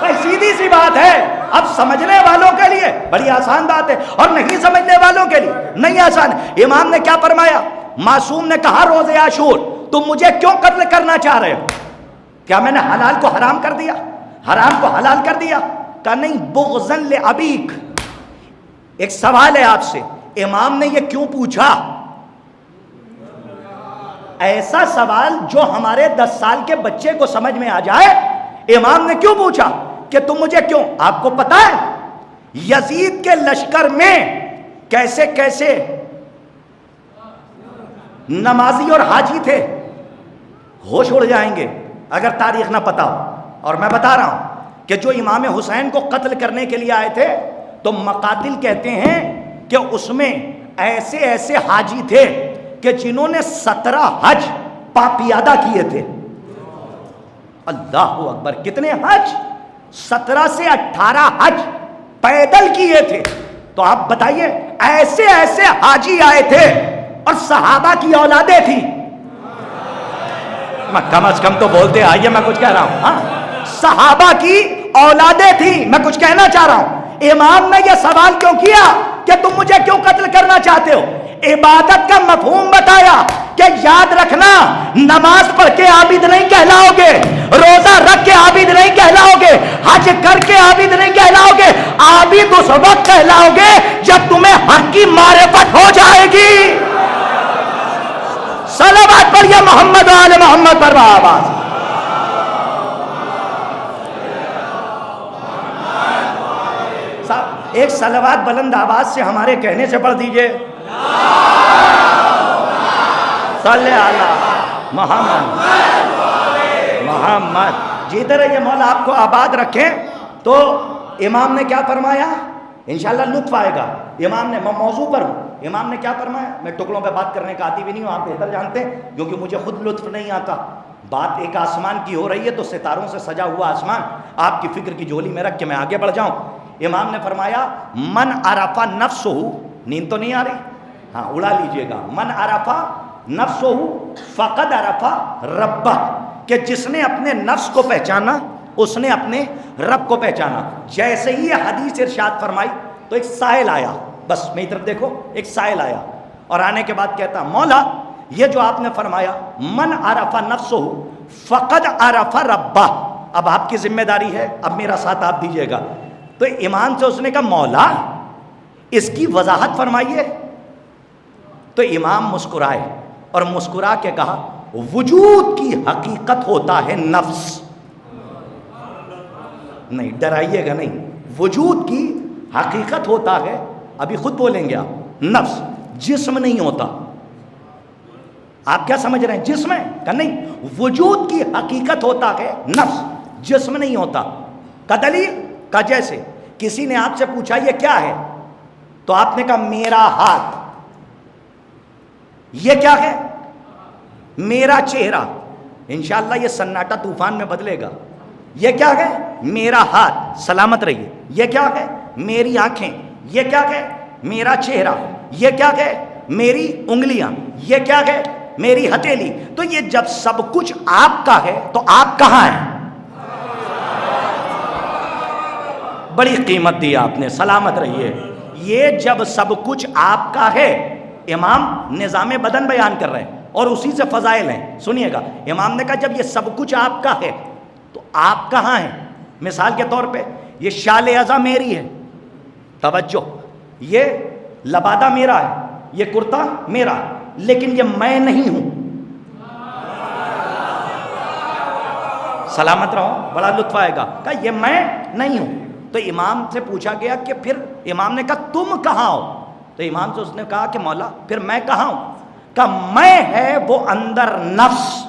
بھائی سیدھی سی بات ہے، اب سمجھنے والوں کے لیے بڑی آسان بات ہے، اور نہیں سمجھنے والوں کے لیے نہیں آسان۔ امام نے کیا فرمایا؟ معصوم نے کہا روز عاشور تم مجھے کیوں قتل کرنا چاہ رہے ہو؟ کیا میں نے حلال کو حرام کر دیا، حرام کو حلال کر دیا؟ کہا نہیں، بغضا لابیک۔ ایک سوال ہے آپ سے، امام نے یہ کیوں پوچھا؟ ایسا سوال جو ہمارے 10 سال کے بچے کو سمجھ میں آ جائے۔ امام نے کیوں پوچھا کہ تم مجھے کیوں؟ آپ کو پتا ہے یزید کے لشکر میں کیسے کیسے نمازی اور حاجی تھے، ہوش اڑ جائیں گے اگر تاریخ نہ پتا ہو۔ اور میں بتا رہا ہوں کہ جو امام حسین کو قتل کرنے کے لیے آئے تھے تو مقاتل کہتے ہیں کہ اس میں ایسے ایسے حاجی تھے کہ جنہوں نے 17 حج پاپیادہ کیے تھے۔ اللہ اکبر، کتنے حج؟ 17 سے 18 حج پیدل کیے تھے۔ تو آپ بتائیے، ایسے ایسے حاجی آئے تھے اور صحابہ کی اولادیں تھیں۔ کم از کم تو بولتے آئیے، میں کچھ کہہ رہا ہوں۔ ہاں، صحابہ کی اولادیں تھیں، میں کچھ کہنا چاہ رہا ہوں۔ امام نے یہ سوال کیوں کیا کہ تم مجھے کیوں قتل کرنا چاہتے ہو؟ عبادت کا مفہوم بتایا کہ یاد رکھنا، نماز پڑھ کے عابد نہیں کہلاؤ گے، روزہ رکھ کے عابد نہیں کہلاؤ گے، حج کر کے عابد نہیں کہلاؤ گے، عابد اس وقت کہلاؤ گے جب تمہیں حق کی معرفت ہو جائے گی۔ صلوات پڑھیے محمد و آل محمد پر آواز۔ ایک صلوات بلند آواز سے ہمارے کہنے سے پڑھ دیجئے، صلی اللہ محمد محمد۔ جیتے رہیے، مولا آپ کو آباد رکھیں۔ تو امام نے کیا فرمایا؟ انشاءاللہ لطف آئے گا۔ امام نے، میں موضوع پر ہوں، امام نے کیا فرمایا؟ میں ٹکڑوں پہ بات کرنے کا عادی بھی نہیں ہوں، آپ بہتر جانتے ہیں، کیونکہ مجھے خود لطف نہیں آتا۔ بات ایک آسمان کی ہو رہی ہے تو ستاروں سے سجا ہوا آسمان آپ کی فکر کی جھولی میں رکھ کے میں آگے بڑھ جاؤں۔ امام نے فرمایا من عرفہ نفسہ، نیند تو نہیں آ رہی؟ ہاں اڑا لیجئے گا۔ من عرفہ نفسہ فقد عرفہ ربہ، کہ جس نے اپنے نفس کو پہچانا اس نے اپنے رب کو پہچانا۔ جیسے ہی یہ حدیث ارشاد فرمائی تو ایک سائل آیا، بس میری طرف دیکھو، ایک سائل آیا اور آنے کے بعد کہتا مولا یہ جو آپ نے فرمایا من عرفہ نفسہ فقد عرفہ ربہ، اب آپ کی ذمہ داری ہے، اب میرا ساتھ آپ دیجئے گا۔ تو ایمان سے اس نے کہا مولا اس کی وضاحت فرمائیے۔ تو امام مسکرائے اور مسکرا کے کہا وجود کی حقیقت ہوتا ہے نفس۔ نہیں ڈرائیے گا نہیں، وجود کی حقیقت ہوتا ہے، ابھی خود بولیں گے آپ، نفس، جسم نہیں ہوتا۔ آپ کیا سمجھ رہے ہیں؟ جسم ہے کہ نہیں؟ وجود کی حقیقت ہوتا ہے نفس، جسم نہیں ہوتا۔ کا دلیل کا جیسے کسی نے آپ سے پوچھا یہ کیا ہے تو آپ نے کہا میرا ہاتھ۔ یہ کیا ہے؟ میرا چہرہ۔ انشاءاللہ یہ سناٹا طوفان میں بدلے گا۔ یہ کیا ہے؟ میرا ہاتھ، سلامت رہیے۔ یہ کیا ہے؟ میری آنکھیں۔ یہ کیا ہے؟ میرا چہرہ۔ یہ کیا ہے؟ میری انگلیاں۔ یہ کیا ہے؟ میری ہتھیلی۔ تو یہ جب سب کچھ آپ کا ہے تو آپ کہاں ہیں؟ بڑی قیمت دی آپ نے، سلامت رہیے۔ یہ جب سب کچھ آپ کا ہے، امام نظام بدن بیان کر رہے ہیں اور اسی سے فضائل ہیں، سنیے گا۔ امام نے کہا جب یہ سب کچھ آپ کا ہے تو آپ کہاں ہیں؟ مثال کے طور پہ یہ شال ازا میری ہے، توجہ، یہ لبادہ میرا ہے، یہ کرتا میرا، لیکن یہ میں نہیں ہوں۔ سلامت رہو، بڑا لطف آئے گا۔ کہا یہ میں نہیں ہوں۔ تو امام سے پوچھا گیا کہ پھر، امام نے کہا تم کہاں ہو؟ تو امام سے اس نے کہا کہ مولا پھر میں کہاں ہوں؟ کہ میں ہے وہ اندر نفس۔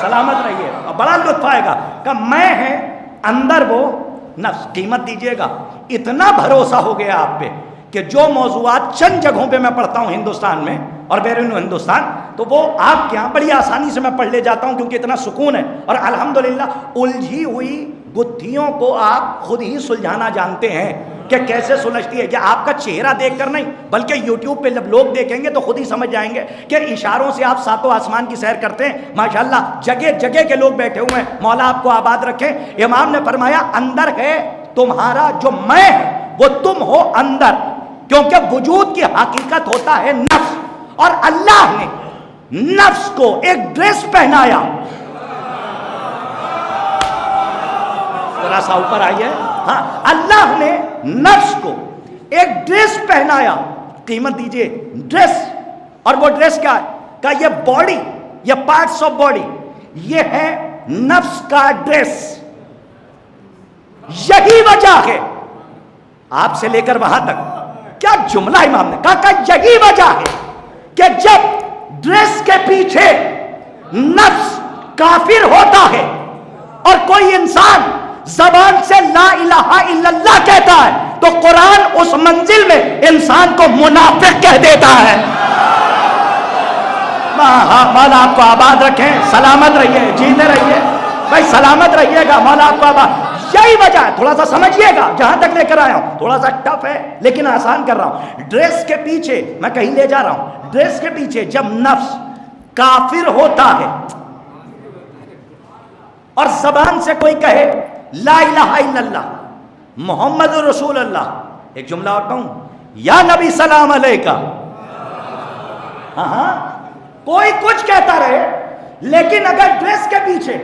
سلامت رہیے، بڑا لطف آئے گا۔ کہ میں ہے اندر وہ نفس۔ قیمت دیجئے گا، اتنا بھروسہ ہو گیا آپ پہ کہ جو موضوعات چند جگہوں پہ میں پڑھتا ہوں ہندوستان میں اور بیرون ہندوستان، تو وہ آپ کے ہاں بڑی آسانی سے میں پڑھ لے جاتا ہوں کیونکہ اتنا سکون ہے۔ اور الحمدللہ الجھی ہوئی گتھیوں کو آپ خود ہی سلجھانا جانتے ہیں کہ کیسے سلجھتی ہے۔ کہ آپ کا چہرہ دیکھ کر نہیں بلکہ یوٹیوب پہ جب لوگ دیکھیں گے تو خود ہی سمجھ جائیں گے کہ اشاروں سے آپ ساتوں آسمان کی سیر کرتے ہیں۔ ماشاءاللہ جگہ جگہ کے لوگ بیٹھے ہوئے ہیں، مولا آپ کو آباد رکھیں۔ امام نے فرمایا اندر ہے تمہارا جو میں ہے وہ تم ہو اندر، کیونکہ وجود کی حقیقت ہوتا ہے نفس، اور اللہ نے نفس کو ایک ڈریس پہنایا۔ ذرا سا اوپر آئیے۔ ہاں، اللہ نے نفس کو ایک ڈریس پہنایا۔ قیمت دیجئے، ڈریس۔ اور وہ ڈریس کیا ہے؟ کہ یہ باڈی، یہ پارٹس آف باڈی، یہ ہے نفس کا ڈریس۔ یہی وجہ ہے آپ سے لے کر وہاں تک، کیا جملہ امام نے کہا کہ یہی وجہ ہے کہ جب ڈریس کے پیچھے نفس کافر ہوتا ہے اور کوئی انسان زبان سے لا الہ الا اللہ کہتا ہے تو قرآن اس منزل میں انسان کو منافق کہہ دیتا ہے۔ مولا آپ کو آباد رکھیں، سلامت رہیے، جیتے رہیے بھائی، سلامت رہیے گا، مولا آپ کو آباد۔ یہی وجہ ہے، تھوڑا سا سمجھیے گا، جہاں تک لے کر آیا ہوں تھوڑا سا ٹف ہے لیکن آسان کر رہا ہوں۔ ڈریس کے پیچھے میں کہیں لے جا رہا ہوں، ڈریس کے پیچھے جب نفس کافر ہوتا ہے اور زبان سے کوئی کہے لا الہ الا اللہ محمد رسول اللہ، ایک جملہ اور کہوں، یا نبی سلام علیکہ، ہاں کوئی کچھ کہتا رہے، لیکن اگر ڈریس کے پیچھے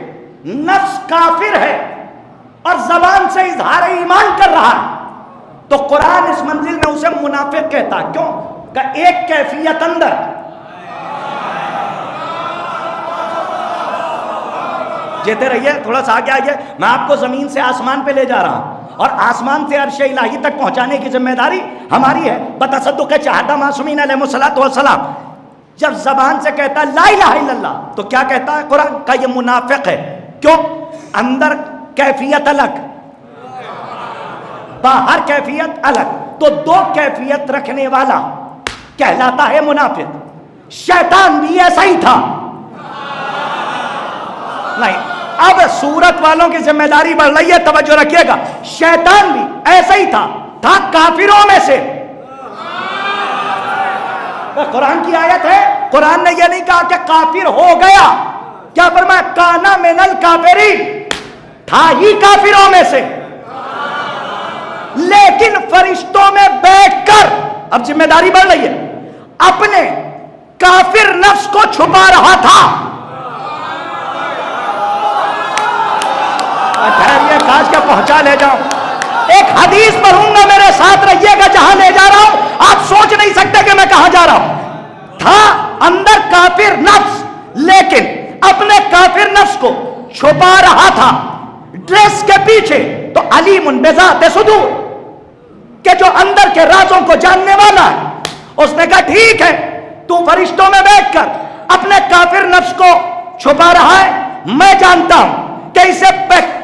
نفس کافر ہے اور زبان سے اظہار ایمان کر رہا ہے تو قرآن اس منزل میں اسے منافق کہتا ہے۔ کیوں کہ ایک کیفیت اندر، جیتے رہیے، تھوڑا سا آگے آئیے، میں آپ کو زمین سے آسمان پہ لے جا رہا ہوں اور آسمان سے عرش الہی تک پہنچانے کی ذمہ داری ہماری ہے بتصدق شہداء معصومین علیہم الصلوۃ والسلام۔ جب زبان سے کہتا ہے لا الہ الا اللہ تو کیا کہتا ہے قرآن کا؟ یہ منافق ہے۔ کیوں؟ اندر کیفیت الگ، باہر کیفیت الگ، تو دو کیفیت رکھنے والا کہلاتا ہے منافق۔ شیطان بھی ایسا ہی تھا، نہیں اب سورت والوں کی ذمہ داری بڑھ رہی ہے، توجہ رکھیے گا، شیطان بھی ایسا ہی تھا کافروں میں سے۔ قرآن کی آیت ہے، قرآن نے یہ نہیں کہا کہ کافر ہو گیا، کیا فرمایا؟ کانا من الکافرین، تھا ہی کافروں میں سے، لیکن فرشتوں میں بیٹھ کر، اب ذمہ داری بڑھ رہی ہے، اپنے کافر نفس کو چھپا رہا تھا۔ ٹھہریے، کاش کے پہنچا لے جاؤں، ایک حدیث پڑھوں گا، میرے ساتھ رہیے گا، جہاں لے جا رہا ہوں آپ سوچ نہیں سکتے کہ میں کہاں جا رہا ہوں۔ تھا اندر کافر نفس، لیکن اپنے کافر نفس کو چھپا رہا تھا ڈریس کے پیچھے، تو علیم بذات صدور، کہ جو اندر کے رازوں کو جاننے والا ہے، اس نے کہا ٹھیک ہے، تو فرشتوں میں بیٹھ کر اپنے کافر نفس کو چھپا رہا ہے، میں جانتا ہوں کہ اسے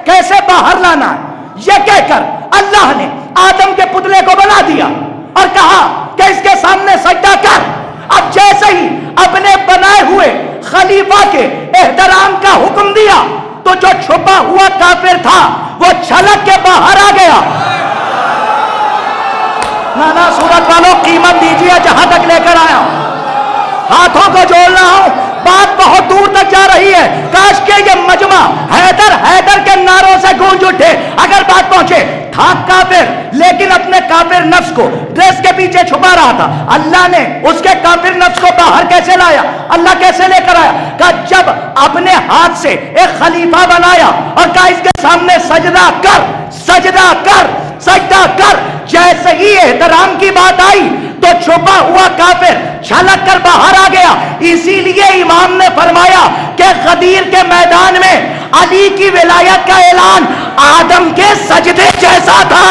کیسے باہر لانا ہے۔ یہ کہہ کر اللہ نے آدم کے پتلے کو بنا دیا اور کہا کہ اس کے سامنے سجدہ کر۔ اب جیسے ہی اپنے بنائے ہوئے خلیفہ کے احترام کا حکم دیا تو جو چھپا ہوا کافر تھا وہ چھلک کے باہر آ گیا۔ نانا سورت والوں قیمت دیجیے، جہاں تک لے کر آیا ہوں ہاتھوں کو جوڑ رہا ہوں، بات بہت دور تک جا رہی ہے، کاش کہ یہ مجمع حیدر حیدر کے نعروں سے گونج اٹھے اگر بات پہنچے۔ تھا کافر، لیکن اپنے کافر نفس کو ڈریس کے پیچھے چھپا رہا تھا۔ اللہ نے اس کے کافر نفس کو باہر کیسے لایا؟ اللہ کیسے لے کر آیا؟ کہ جب اپنے ہاتھ سے ایک خلیفہ بنایا اور کہا اس کے سامنے سجدہ کر، سجدہ کر، سجدہ کر، جیسے ہی احترام کی بات آئی تو چھپا ہوا کافر چھلک کر باہر آ گیا۔ اسی لیے امام نے فرمایا کہ غدیر کے میدان میں علی کی ولایت کا اعلان آدم کے سجدے جیسا تھا۔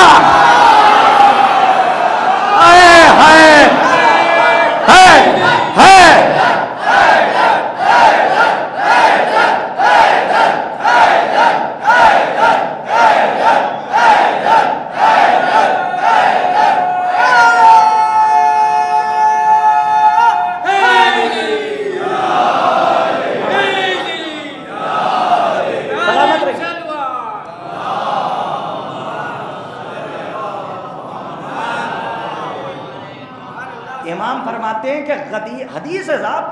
امام فرماتے ہیں کہ حدیث ہے صاحب،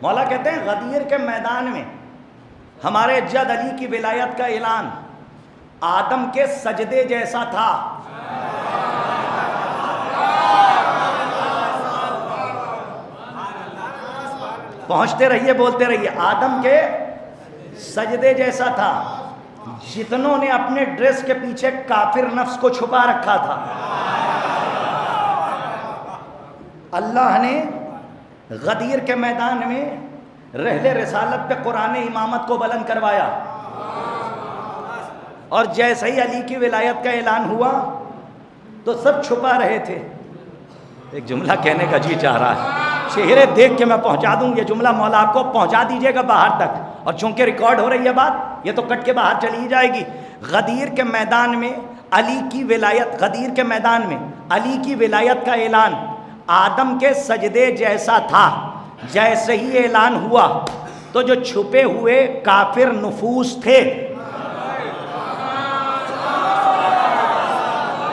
مولا کہتے ہیں غدیر کے میدان میں ہمارے جد علی کی ولایت کا اعلان آدم کے سجدے جیسا تھا۔ پہنچتے رہیے، بولتے رہیے، آدم کے سجدے جیسا تھا۔ جتنوں نے اپنے ڈریس کے پیچھے کافر نفس کو چھپا رکھا تھا، اللہ نے غدیر کے میدان میں رحلِ رسالت پہ قرآن امامت کو بلند کروایا، اور جیسے ہی علی کی ولایت کا اعلان ہوا تو سب چھپا رہے تھے۔ ایک جملہ کہنے کا جی چاہ رہا ہے، چہرے دیکھ کے میں پہنچا دوں یہ جملہ، مولا آپ کو پہنچا دیجئے گا باہر تک، اور چونکہ ریکارڈ ہو رہی ہے بات، یہ تو کٹ کے باہر چلی جائے گی۔ غدیر کے میدان میں علی کی ولایت، غدیر کے میدان میں علی کی ولایت کا اعلان آدم کے سجدے جیسا تھا۔ جیسے ہی اعلان ہوا تو جو چھپے ہوئے کافر نفوس تھے،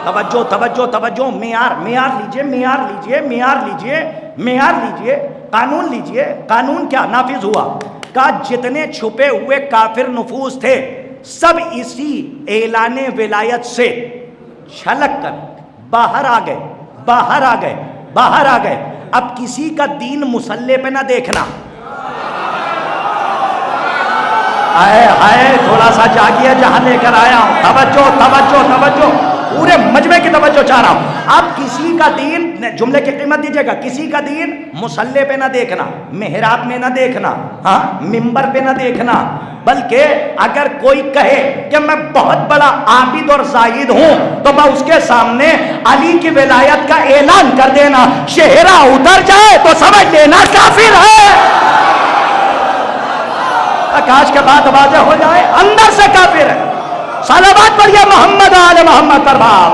توجہ توجہ توجہ، معیار لیجئے، معیار لیجئے، معیار لیجئے، معیار لیجئے، قانون لیجئے۔ قانون کیا نافذ ہوا؟ کہ جتنے چھپے ہوئے کافر نفوس تھے سب اسی اعلان ولایت سے چھلک کر باہر آ گئے، باہر آ گئے، باہر آ گئے۔ اب کسی کا دین مسلح پہ نہ دیکھنا۔ آئے آئے تھوڑا سا جاگیے، جہاں لے کر آیا ہوں، توجہ توجہ توجہ، پورے مجمع کی توجہ چاہ رہا ہوں۔ اب کسی کا دین، جملے کی قیمت دیجیے گا، کسی کا دین مسلح پہ نہ دیکھنا، محراب میں نہ دیکھنا، ہاں ممبر پہ نہ دیکھنا، بلکہ اگر کوئی کہے کہ میں بہت بڑا عابد اور زاہد ہوں تو میں اس کے سامنے علی کی ولایت کا اعلان کر دینا، چہرہ اتر جائے تو سمجھ لینا کافر ہے۔ کاش کے بعد واضح ہو جائے، اندر سے کافر ہے۔ صلوات پڑھیے محمد آل محمد پر باب۔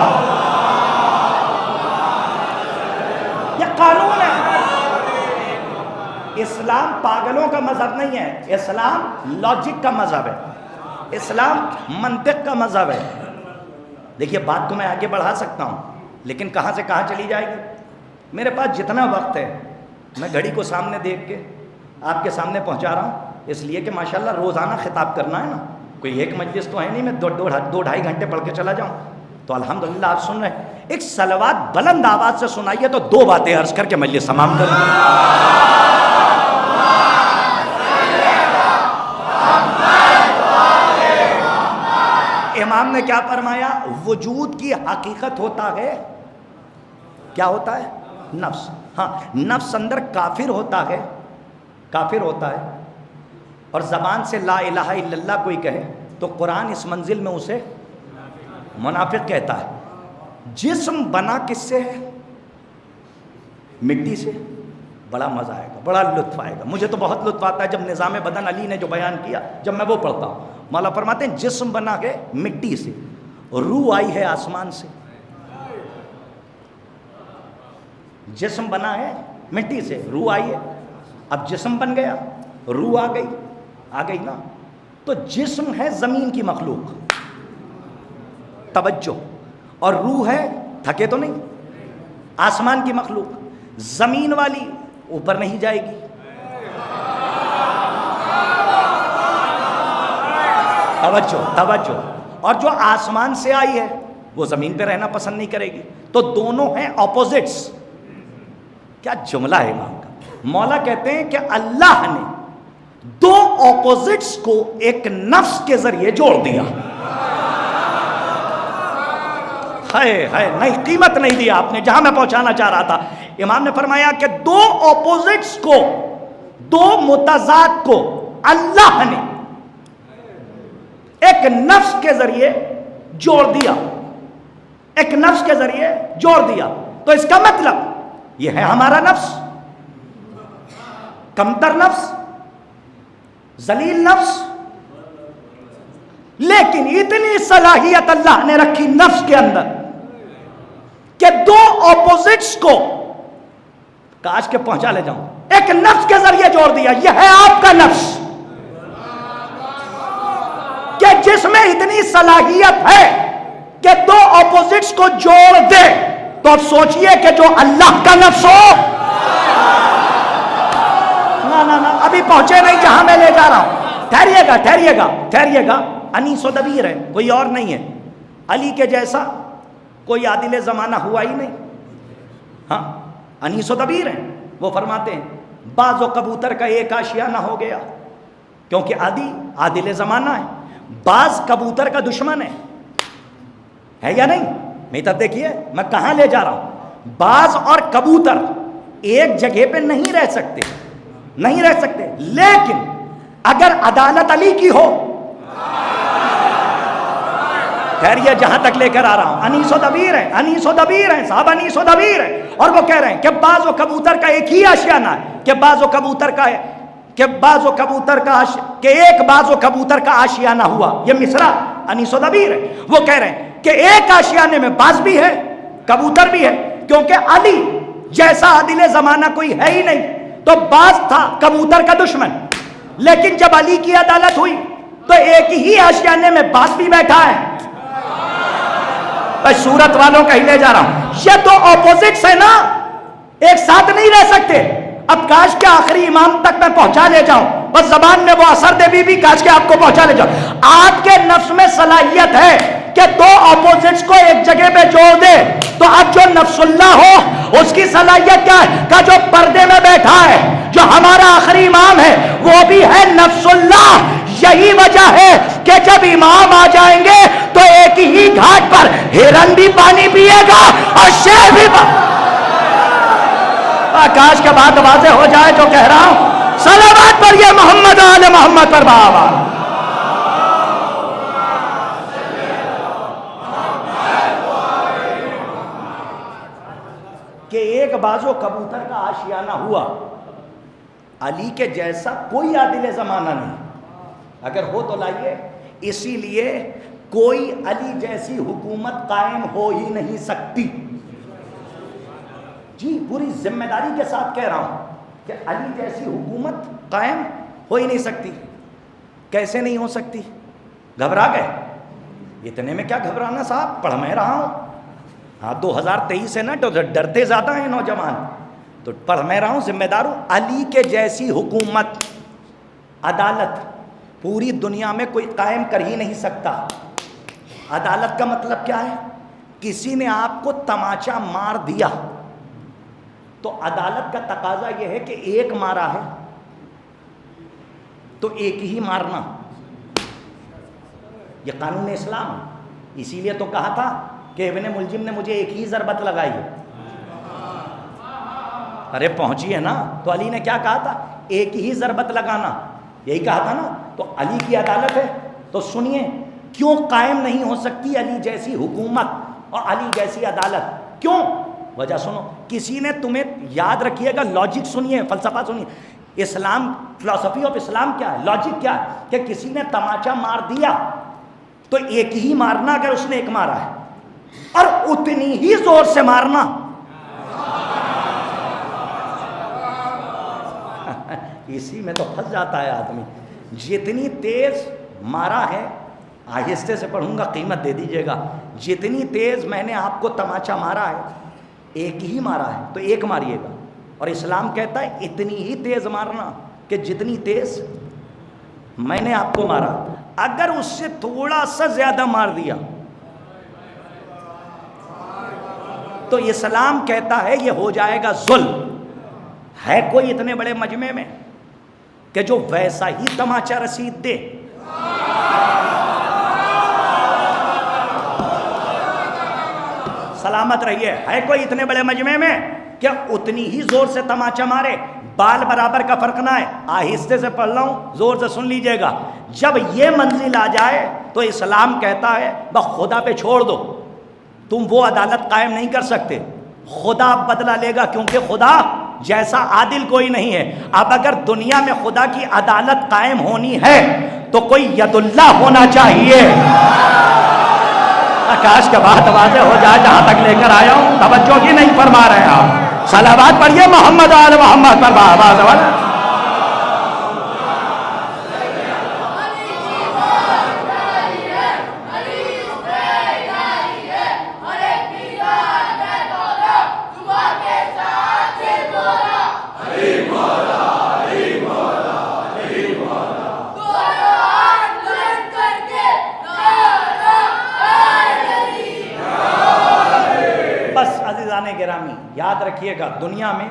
یہ قانون ہے۔ اسلام پاگلوں کا مذہب نہیں ہے، اسلام لاجک کا مذہب ہے، اسلام منطق کا مذہب ہے۔ دیکھیے بات کو میں آگے بڑھا سکتا ہوں، لیکن کہاں سے کہاں چلی جائے گی۔ میرے پاس جتنا وقت ہے میں گھڑی کو سامنے دیکھ کے آپ کے سامنے پہنچا رہا ہوں، اس لیے کہ ماشاءاللہ روزانہ خطاب کرنا ہے نا، کوئی ایک مجلس تو ہے نہیں میں دو ڈھائی گھنٹے پڑھ کے چلا جاؤں۔ تو الحمدللہ آپ سن رہے ہیں، ایک صلوات بلند آواز سے سنائیے تو دو باتیں عرض کر کے مجلس تمام کر دیں۔ امام نے کیا فرمایا؟ وجود کی حقیقت ہوتا ہے، کیا ہوتا ہے؟ نفس۔ ہاں نفس اندر کافر ہوتا ہے، کافر ہوتا ہے، اور زبان سے لا الہ الا اللہ کوئی کہے تو قرآن اس منزل میں اسے منافق کہتا ہے۔ جسم بنا کس سے ہے؟ مٹی سے۔ بڑا مزہ آئے گا، بڑا لطف آئے گا، مجھے تو بہت لطف آتا ہے جب نظام بدن علی نے جو بیان کیا، جب میں وہ پڑھتا ہوں۔ مولا فرماتے ہیں جسم بنا ہے مٹی سے، روح آئی ہے آسمان سے۔ جسم بنا ہے مٹی سے، روح آئی ہے۔ اب جسم بن گیا، روح آ گئی نا، تو جسم ہے زمین کی مخلوق، توجہ، اور روح ہے، تھکے تو نہیں، آسمان کی مخلوق۔ زمین والی اوپر نہیں جائے گی، توجہ توجہ، اور جو آسمان سے آئی ہے وہ زمین پہ رہنا پسند نہیں کرے گی، تو دونوں ہیں اپوزٹس۔ کیا جملہ ہے امام کا! مولا کہتے ہیں کہ اللہ نے دو اپوزٹس کو ایک نفس کے ذریعے جوڑ دیا۔ نہیں قیمت نہیں دیا آپ نے، جہاں میں پہنچانا چاہ رہا تھا۔ امام نے فرمایا کہ دو اپوزٹس کو، دو متضاد کو اللہ نے ایک نفس کے ذریعے جوڑ دیا، ایک نفس کے ذریعے جوڑ دیا۔ تو اس کا مطلب یہ ہے ہمارا نفس کمتر نفس، ذلیل نفس، لیکن اتنی صلاحیت اللہ نے رکھی نفس کے اندر کہ دو اپوزٹس کو، کاش کے پہنچا لے جاؤں، ایک نفس کے ذریعے جوڑ دیا۔ یہ ہے آپ کا نفس کہ جس میں اتنی صلاحیت ہے کہ دو اپوزٹس کو جوڑ دے۔ تو اب سوچئے کہ جو اللہ کا نفس ہو، نہ ابھی پہنچے نہیں جہاں میں لے جا رہا ہوں، ٹھہریے گا، انیس و دبیر ہے، کوئی اور نہیں ہے۔ علی کے جیسا کوئی عادل زمانہ ہوا ہی نہیں، ہاں انیس و دبیر ہیں۔ وہ فرماتے ہیں باز و کبوتر کا ایک آشیانہ ہو گیا، کیونکہ عادل زمانہ ہے، باز کبوتر کا دشمن ہے یا نہیں؟ میری طرف دیکھیے، میں کہاں لے جا رہا ہوں۔ باز اور کبوتر ایک جگہ پہ نہیں رہ سکتے، لیکن اگر عدالت علی کی ہو، خیریہ جہاں تک لے کر آ رہا ہوں، انیس و دبیر ہیں صاحب، انیس و دبیر ہیں، اور وہ کہہ رہے ہیں کہ باز و کبوتر کا ایک ہی آشیانہ ہے، کہ باز و کبوتر کا ہے، کہ ایک باز و کبوتر کا آشیانہ ہوا۔ یہ مصرع انیس و دبیر ہے۔ وہ کہہ رہے ہیں کہ ایک آشیانے میں باز بھی ہے، کبوتر بھی ہے، کیونکہ علی جیسا عادل زمانہ کوئی ہے ہی نہیں، تو باز تھا کبوتر کا دشمن، لیکن جب علی کی عدالت ہوئی تو ایک ہی آشیانے میں باز بھی بیٹھا ہے۔ بس صورت والوں کا ہی لے جا رہا ہوں، یہ دو اپوزٹس ہیں نا، ایک ساتھ نہیں رہ سکتے۔ اب کاش کے آخری امام تک میں پہنچا لے جاؤں، بس زبان میں وہ اثر دے بی بی کاش کے آپ کو پہنچا لے جاؤ. آپ کے نفس میں صلاحیت ہے کہ دو اپوزٹس کو ایک جگہ پہ جوڑ دے. تو اب جو نفس اللہ ہو اس کی صلاحیت کیا ہے کہ جو پردے میں بیٹھا ہے, جو ہمارا آخری امام ہے, وہ بھی ہے نفس اللہ. یہی وجہ ہے کہ جب امام آ جائیں گے تو ایک ہی گھاٹ پر ہرن بھی پانی پیے گا اور شیر بھی کاش کے بات واضح ہو جائے جو کہہ رہا ہوں. صلوات پر یہ محمد آل محمد پر بابا. کہ ایک بازو کبوتر کا آشیانہ ہوا, علی کے جیسا کوئی عادل زمانہ نہیں, اگر ہو تو لائیے. اسی لیے کوئی علی جیسی حکومت قائم ہو ہی نہیں سکتی. جی پوری ذمہ داری کے ساتھ کہہ رہا ہوں کہ علی جیسی حکومت قائم ہو ہی نہیں سکتی. کیسے نہیں ہو سکتی؟ گھبرا گئے؟ اتنے میں کیا گھبرانا صاحب, پڑھ میں رہا ہوں. ہاں 2023 ہے نا تو ڈرتے زیادہ ہیں نوجوان, تو پڑھ میں رہا ہوں, ذمہ دار ہوں. علی کے جیسی حکومت, عدالت پوری دنیا میں کوئی قائم کر ہی نہیں سکتا. عدالت کا مطلب کیا ہے؟ کسی نے آپ کو تماچا مار دیا تو عدالت کا تقاضا یہ ہے کہ ایک مارا ہے تو ایک ہی مارنا. یہ قانون اسلام ہے. اسی لیے تو کہا تھا کہ ابن ملجم نے مجھے ایک ہی ضربت لگائی. ارے پہنچیے نا. تو علی نے کیا کہا تھا؟ ایک ہی ضربت لگانا, یہی کہا تھا نا. تو علی کی عدالت ہے. تو سنیے کیوں قائم نہیں ہو سکتی علی جیسی حکومت اور علی جیسی عدالت؟ کیوں؟ وجہ سنو. کسی نے تمہیں, یاد رکھیے گا, لاجک سنیے, فلسفہ سنیے. اسلام, فلسفی آف اسلام کیا ہے, لاجک کیا ہے کہ کسی نے تماچا مار دیا تو ایک ہی مارنا اگر اس نے ایک مارا ہے, اور اتنی ہی زور سے مارنا. اسی میں تو پھنس جاتا ہے آدمی. جتنی تیز مارا ہے, آہستہ سے پڑھوں گا, قیمت دے دیجئے گا. جتنی تیز میں نے آپ کو تماچا مارا ہے, ایک ہی مارا ہے تو ایک ماریے گا. اور اسلام کہتا ہے اتنی ہی تیز مارنا کہ جتنی تیز میں نے آپ کو مارا. اگر اس سے تھوڑا سا زیادہ مار دیا تو اسلام کہتا ہے یہ ہو جائے گا ظلم. ہے کوئی اتنے بڑے مجمع میں کہ جو ویسا ہی تماچا رسید دے؟ سلامت رہیے. ہے کوئی اتنے بڑے مجمع میں کہ اتنی ہی زور سے تماچا مارے؟ بال برابر کا فرق نہ ہے. آہستہ سے پڑھ رہا ہوں, زور سے سن لیجئے گا. جب یہ منزل آ جائے تو اسلام کہتا ہے بس خدا پہ چھوڑ دو, تم وہ عدالت قائم نہیں کر سکتے. خدا بدلہ لے گا, کیونکہ خدا جیسا عادل کوئی نہیں ہے. اب اگر دنیا میں خدا کی عدالت قائم ہونی ہے تو کوئی ید اللہ ہونا چاہیے. آکاش کا بات واضح ہو جائے, جہاں تک لے کر آیا ہوں توجہ ہی نہیں فرما رہے آپ. صلوات پڑھیے محمد آل محمد پر بابا. گرامی یاد رکھیے گا, دنیا میں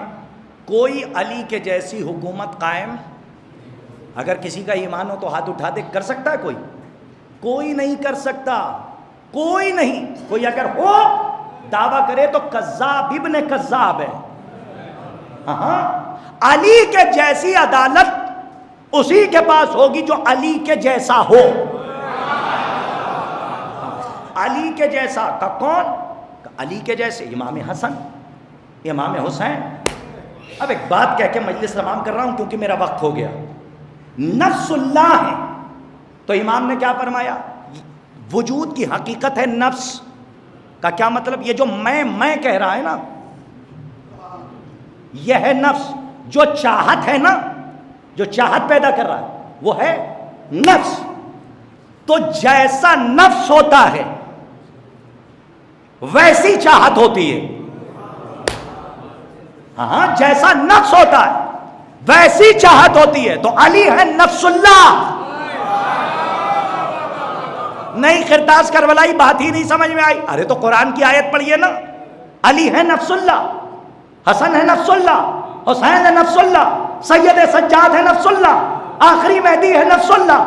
کوئی علی کے جیسی حکومت قائم, اگر کسی کا ایمان ہو تو ہاتھ اٹھا دے, کر سکتا ہے کوئی؟ کوئی نہیں کر سکتا, کوئی نہیں. کوئی اگر ہو دعویٰ کرے تو کذاب ابن کذاب ہے. ہاں, علی کے جیسی عدالت اسی کے پاس ہوگی جو علی کے جیسا ہو. علی کے جیسا کا کون؟ علی کے جیسے امام حسن, امام حسین. اب ایک بات کہہ کے مجلس تمام کر رہا ہوں کیونکہ میرا وقت ہو گیا. نفس اللہ ہے تو امام نے کیا فرمایا؟ وجود کی حقیقت ہے نفس کا. کیا مطلب؟ یہ جو میں کہہ رہا ہے نا, یہ ہے نفس. جو چاہت ہے نا, جو چاہت پیدا کر رہا ہے وہ ہے نفس. تو جیسا نفس ہوتا ہے ویسی چاہت ہوتی ہے. ہاں, جیسا نفس ہوتا ہے ویسی چاہت ہوتی ہے. تو علی ہے نفس اللہ. نہیں خرطاس کربلائی بات ہی نہیں سمجھ میں آئی. ارے تو قرآن کی آیت پڑھیے نا. علی ہے نفس اللہ، حسن ہے نفس اللہ، حسین ہے نفس اللہ، سید سجاد ہے نفس اللہ، آخری مہدی ہے نفس اللہ.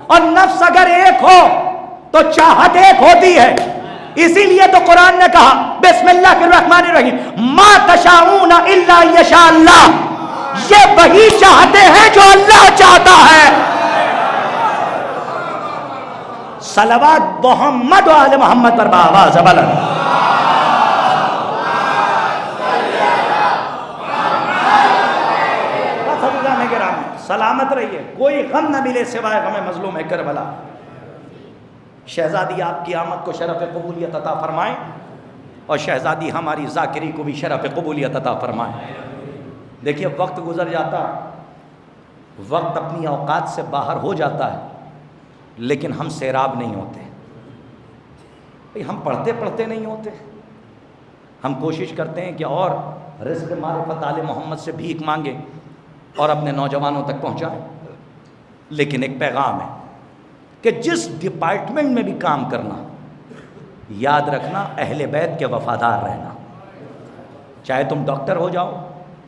اور نفس اگر ایک ہو تو چاہت ایک ہوتی ہے. اسی لیے تو قرآن نے کہا بسم اللہ الرحمن الرحیم ما تشاؤون الا یشاء اللہ. یہ وہی چاہتے ہیں جو اللہ چاہتا ہے. صلوات محمد و آل محمد پر بآواز بلند. سلامت رہیے، کوئی غم نہ ملے سوائے غم مظلوم کربلا. شہزادی آپ کی آمد کو شرف قبولیت عطا فرمائیں، اور شہزادی ہماری ذاکری کو بھی شرف قبولیت عطا فرمائیں. دیکھیے وقت گزر جاتا، وقت اپنی اوقات سے باہر ہو جاتا ہے، لیکن ہم سیراب نہیں ہوتے. ہم پڑھتے پڑھتے نہیں ہوتے. ہم کوشش کرتے ہیں کہ اور رزق معرفت آل محمد سے بھیک مانگے اور اپنے نوجوانوں تک پہنچائیں. لیکن ایک پیغام ہے کہ جس ڈپارٹمنٹ میں بھی کام کرنا، یاد رکھنا اہل بیت کے وفادار رہنا. چاہے تم ڈاکٹر ہو جاؤ،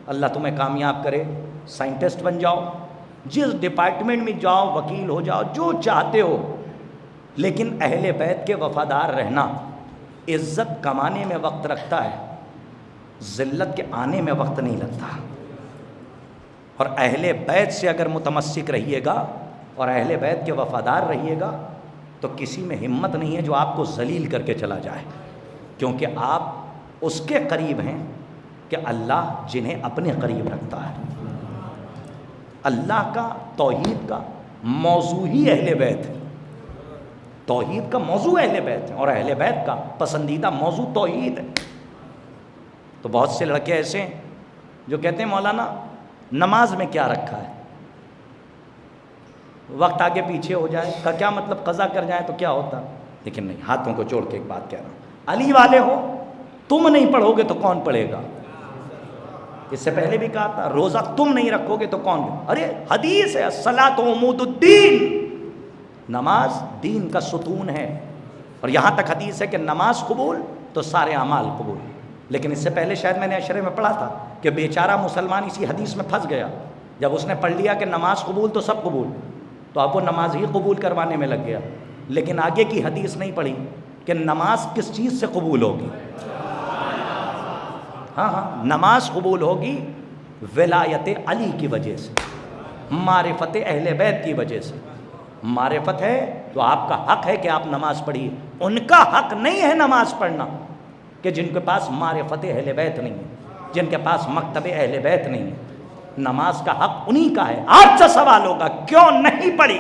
اللہ تمہیں کامیاب کرے، سائنٹسٹ بن جاؤ، جس ڈپارٹمنٹ میں جاؤ، وکیل ہو جاؤ، جو چاہتے ہو، لیکن اہل بیت کے وفادار رہنا. عزت کمانے میں وقت رکھتا ہے، ذلت کے آنے میں وقت نہیں لگتا. اور اہل بیت سے اگر متمسک رہیے گا اور اہل بیت کے وفادار رہیے گا تو کسی میں ہمت نہیں ہے جو آپ کو ذلیل کر کے چلا جائے، کیونکہ آپ اس کے قریب ہیں کہ اللہ جنہیں اپنے قریب رکھتا ہے. اللہ کا توحید کا موضوع ہی اہل بیت ہے. توحید کا موضوع اہل بیت ہے، اور اہل بیت کا پسندیدہ موضوع توحید ہے. تو بہت سے لڑکے ایسے ہیں جو کہتے ہیں مولانا نماز میں کیا رکھا ہے، وقت آگے پیچھے ہو جائے کا کیا مطلب، قضا کر جائیں تو کیا ہوتا. لیکن نہیں، ہاتھوں کو جوڑ کے ایک بات کہہ رہا ہوں، علی والے ہو تم نہیں پڑھو گے تو کون پڑھے گا. اس سے پہلے بھی کہا تھا روزہ تم نہیں رکھو گے تو کون. ارے حدیث ہے الصلاۃ عمود الدین، نماز دین کا ستون ہے. اور یہاں تک حدیث ہے کہ نماز قبول تو سارے اعمال قبول. لیکن اس سے پہلے شاید میں نے اشرے میں پڑھا تھا کہ بیچارہ مسلمان اسی حدیث میں پھنس گیا. جب اس نے پڑھ لیا کہ نماز قبول تو سب قبول، تو اب وہ نماز ہی قبول کروانے میں لگ گیا. لیکن آگے کی حدیث نہیں پڑھی کہ نماز کس چیز سے قبول ہوگی. ہاں نماز قبول ہوگی ولایت علی کی وجہ سے، معرفت اہل بیت کی وجہ سے. معرفت ہے تو آپ کا حق ہے کہ آپ نماز پڑھیے. ان کا حق نہیں ہے نماز پڑھنا کہ جن کے پاس معرفت اہل بیت نہیں ہے، جن کے پاس مکتب اہل بیت نہیں ہے. نماز کا حق انہی کا ہے. آپ سے سوال ہوگا کیوں نہیں پڑھی،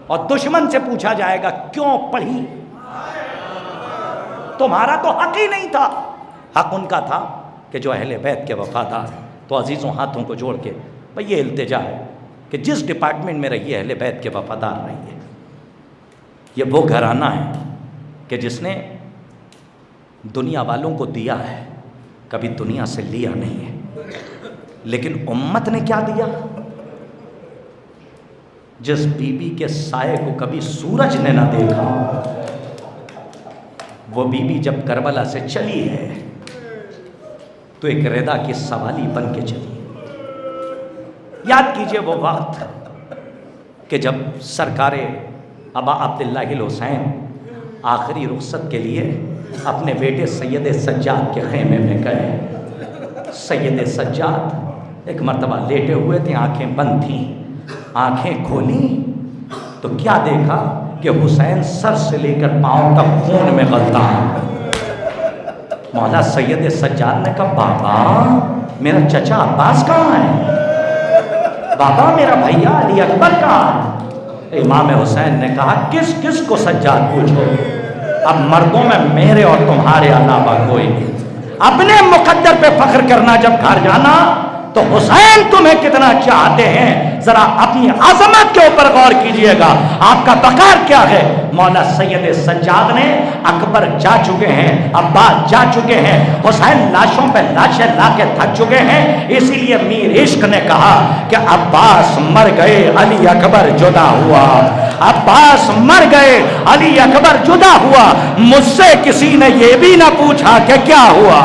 اور دشمن سے پوچھا جائے گا کیوں پڑھی. تمہارا تو حق ہی نہیں تھا، حق ان کا تھا کہ جو اہل بیت کے وفادار. تو عزیزوں ہاتھوں کو جوڑ کے بھئی یہ التجا ہے کہ جس ڈپارٹمنٹ میں رہیے اہل بیت کے وفادار رہیے. یہ وہ گھرانہ ہے کہ جس نے دنیا والوں کو دیا ہے، کبھی دنیا سے لیا نہیں ہے. لیکن امت نے کیا دیا؟ جس بی بی کے سائے کو کبھی سورج نے نہ دیکھا، وہ بی بی جب کربلا سے چلی ہے تو ایک ردا کی سوالی بن کے چلی. یاد کیجئے وہ وقت کہ جب سرکار ابا عبداللہ الحسین آخری رخصت کے لیے اپنے بیٹے سید سجاد کے خیمے میں گئے. سید سجاد ایک مرتبہ لیٹے ہوئے تھے، آنکھیں بند تھیں. آنکھیں کھولی تو کیا دیکھا کہ حسین سر سے لے کر پاؤں تک خون میں غلطا. مولا سید سجاد نے کہا بابا میرا چچا عباس کہاں ہے، بابا میرا بھیا علی اکبر کہاں ہے. امام حسین نے کہا کس کس کو سجاد پوچھو، اب مردوں میں میرے اور تمہارے علاوہ کوئی نہیں. اپنے مقدر پہ فخر کرنا جب گھر جانا تو حسین تمہیں کتنا چاہتے ہیں ذرا اپنی عظمت کے اوپر غور کیجئے گا. آپ کا وقار کیا ہے؟ مولا سید سجاد نے اکبر جا چکے ہیں، عباس جا چکے ہیں، حسین لاشوں پہ لاشیں لا کے تھک چکے ہیں. اسی لیے میر عشق نے کہا کہ عباس مر گئے علی اکبر جدا ہوا. عباس مر گئے علی اکبر جدا ہوا. مجھ سے کسی نے یہ بھی نہ پوچھا کہ کیا ہوا.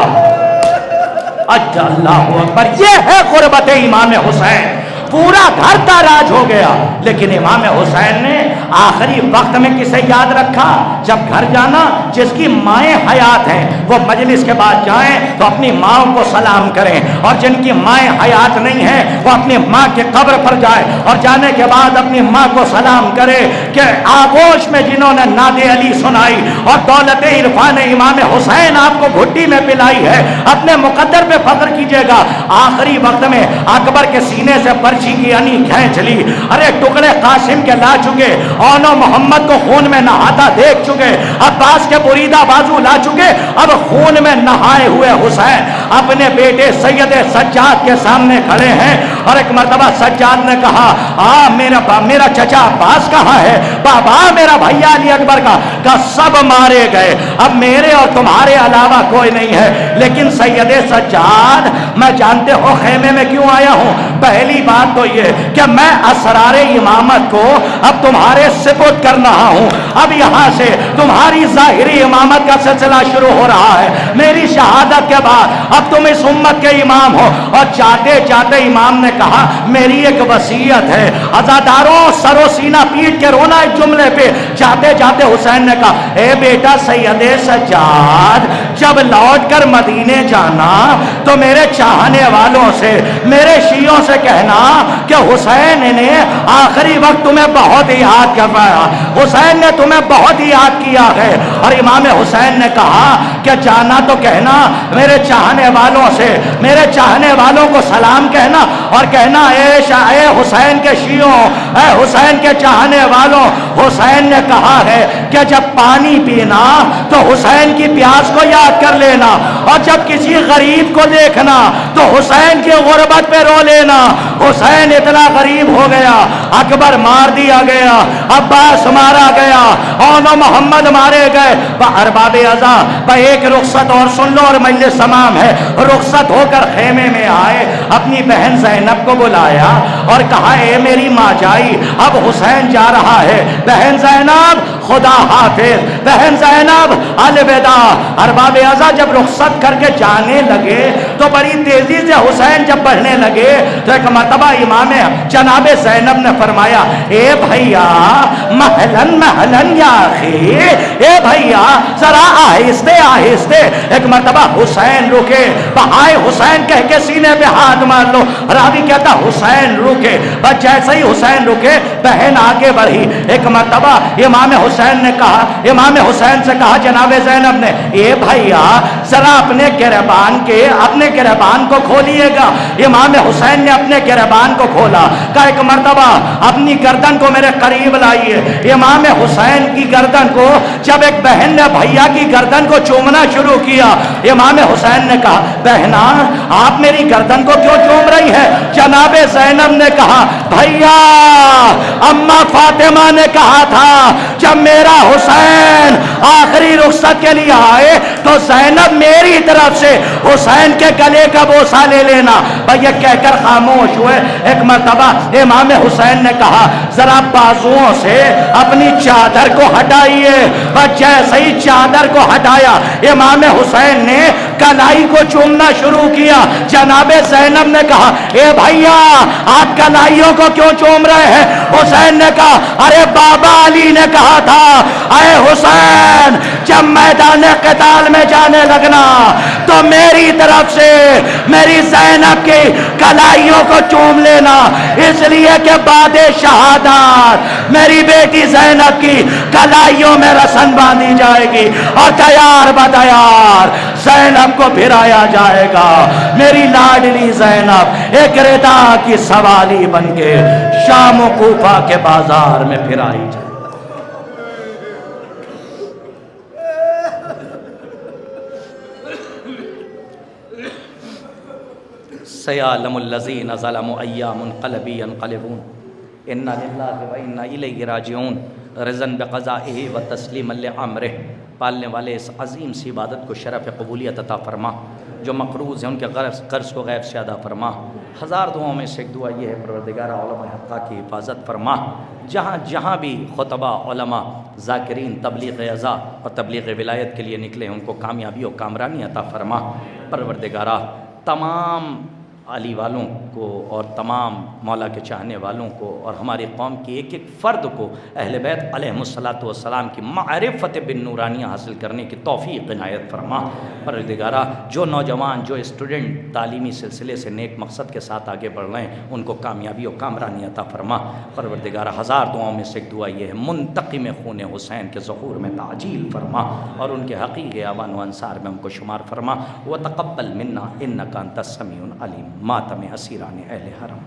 اچھا اللہ اکبر. یہ ہے قربت امام حسین. پورا گھر تاراج ہو گیا، لیکن امام حسین نے آخری وقت میں کسے یاد رکھا؟ جب گھر جانا، جس کی مائیں حیات ہیں وہ مجلس کے بعد جائیں تو اپنی ماں کو سلام کریں، اور جن کی مائیں حیات نہیں ہیں وہ اپنی ماں کے قبر پر جائے اور جانے کے بعد اپنی ماں کو سلام کرے کہ آغوش میں جنہوں نے ناد علی سنائی اور دولت عرفان امام حسین آپ کو گھٹی میں پلائی ہے، اپنے مقدر پہ فخر کیجئے گا. آخری وقت میں اکبر کے سینے سے برچی کی انی کھینچ لی. ارے ٹکڑے قاسم کے لا چکے، اونو محمد کو خون میں نہاتا دیکھ چکے، عباس کے بریدہ بازو لا چکے. اب خون میں نہائے ہوئے حسین اپنے بیٹے سید سجاد کے سامنے کھڑے ہیں. اور ایک مرتبہ سجاد نے کہا میرا چچا عباس کہاں ہے؟ بابا میرا بھیا علی اکبر کا سب مارے گئے، اب میرے اور تمہارے علاوہ کوئی نہیں ہے. لیکن سید سجاد، میں جانتے ہو خیمے میں کیوں آیا ہوں؟ پہلی بات تو یہ کہ میں اسرار امامت کو اب تمہارے سپرد کر رہا ہوں. اب یہاں سے تمہاری ظاہری امامت کا سلسلہ شروع ہو رہا ہے. میری شہادت کے بعد اب تم اس امت کے امام ہو. اور جاتے جاتے امام نے کہا میری ایک وصیت ہے. عزاداروں سر و سینہ پیٹ کے رونا ایک جملے پہ. جاتے جاتے حسین نے کہا اے بیٹا سید سجاد، جب لوٹ کر مدینے جانا تو میرے چاہنے والوں سے، میرے شیعوں سے کہنا کہ حسین نے آخری وقت تمہیں بہت یاد کر رہا، حسین نے تمہیں بہت یاد کیا ہے. اور امام حسین نے کہا کہ جانا تو کہنا میرے چاہنے والوں سے، میرے چاہنے والوں کو سلام کہنا اور کہنا اے حسین کے شیعوں، اے حسین کے چاہنے والوں. حسین نے کہا ہے کہ جب پانی پینا تو حسین کی پیاس کو یاد کر لینا، اور جب کسی غریب کو دیکھنا تو حسین کی غربت پہ رو لینا. حسین اتنا غریب ہو گیا، اکبر مار دیا گیا، عباس مارا گیا، اونو محمد مارے گئے. ارباب ازا ایک رخصت اور سن لو اور مجلس تمام ہے. رخصت ہو کر خیمے میں آئے، اپنی بہن زینب کو بلایا اور کہا اے میری ماں جائی، اب حسین جا رہا ہے. بہن زینب خدا حافظ، بہن زینب الوداع. ارباب ازا جب رخصت کر کے جانے لگے تو بڑی تیزی سے حسین جب بڑھنے لگے تو ایک مرتبہ امام جناب زینب نے فرمایا اے بھیا محلن محلن یا اخی، اے بھیا ذرا آہستہ آہستہ. ایک مرتبہ حسین رکے، بہائے حسین کہہ کے سینے پہ ہاتھ مار لو. راوی کہتا حسین رکے، بس جیسے ہی حسین رکے بہن آگے بڑھی. ایک مرتبہ امام حسین نے کہا، امام حسین سے کہا جناب زینب نے اے بھیا ذرا اپنے گریبان کو کھولیے گا. امام حسین نے اپنے گریبان کو کھولا، کہا ایک مرتبہ اپنی گردن کو میرے قریب لائیے. امام حسین کی گردن کو جب ایک بہن نے بھیا کی گردن کو چومنا شروع کیا، امام حسین نے کہا بہنا آپ میری گردن کو کیوں چوم رہی ہے؟ جناب زینب نے کہا بھیا اما فاطمہ نے کہا تھا جب میرا حسین آخری رخصت کے لیے آئے تو زینب میری طرف سے حسین کے گلے کا بوسہ لے لینا. بھیا کہہ کر خاموش ہوئے. ایک مرتبہ امام حسین نے کہا ذرا بازوؤں سے اپنی چادر کو ہٹائیے. بس جیسے ہی چادر کو ہٹایا امام حسین نے کلائی کو چومنا شروع کیا. جناب زینب نے کہا اے بھیا آپ کلائیوں کو کیوں چوم رہے ہیں؟ حسین نے کہا ارے بابا علی نے کہا تھا اے حسین جب میدان قتال میں جانے لگنا تو میری طرف سے میری زینب کی کلائیوں کو چوم لینا، اس لیے کہ بعد شہادت میری بیٹی زینب کی کلائیوں میں رسن باندھی جائے گی اور تیار بتیار زینب کو پھرایا جائے گا. میری لاڈلی زینب ایک ردا کی سوالی بن کے شام و کوفہ کے بازار میں پھرائی جائے. سیعلم الذین ظلموا ای منقلب ینقلبون انا للہ و انا الیہ راجعون رضاً بقضائہ و تسلیما لامرہ۔ پالنے والے اس عظیم سی عبادت کو شرف قبولیت عطا فرما، جو مقروض ہیں ان کے قرض کو غیب سے ادا فرما۔ ہزار دعاؤں میں سے ایک دعا یہ ہے پروردگار علماء حقہ کی حفاظت فرما، جہاں جہاں بھی خطبہ، علماء، ذاکرین تبلیغ عزا اور تبلیغ ولایت کے لیے نکلے ان کو کامیابی و کامرانی عطا فرما۔ پروردگارہ تمام علی والوں کو اور تمام مولا کے چاہنے والوں کو اور ہماری قوم کی ایک ایک فرد کو اہل بیت علیہم الصلاۃ والسلام کی معرفت بالنورانیہ حاصل کرنے کی توفیق عنایت فرما۔ پروردگارہ جو نوجوان، جو اسٹوڈنٹ تعلیمی سلسلے سے نیک مقصد کے ساتھ آگے بڑھ رہے ہیں ان کو کامیابی و کامرانی عطا فرما۔ پروردگارہ ہزار دعاؤں میں سے ایک دعا یہ ہے منتقم خون حسین کے ظہور میں تعجیل فرما اور ان کے حقیقی اعوان و انصار میں ہم کو شمار فرما۔ وتقبل منا انک انت السمیع العلیم۔ ماتم اسیران اہل حرم۔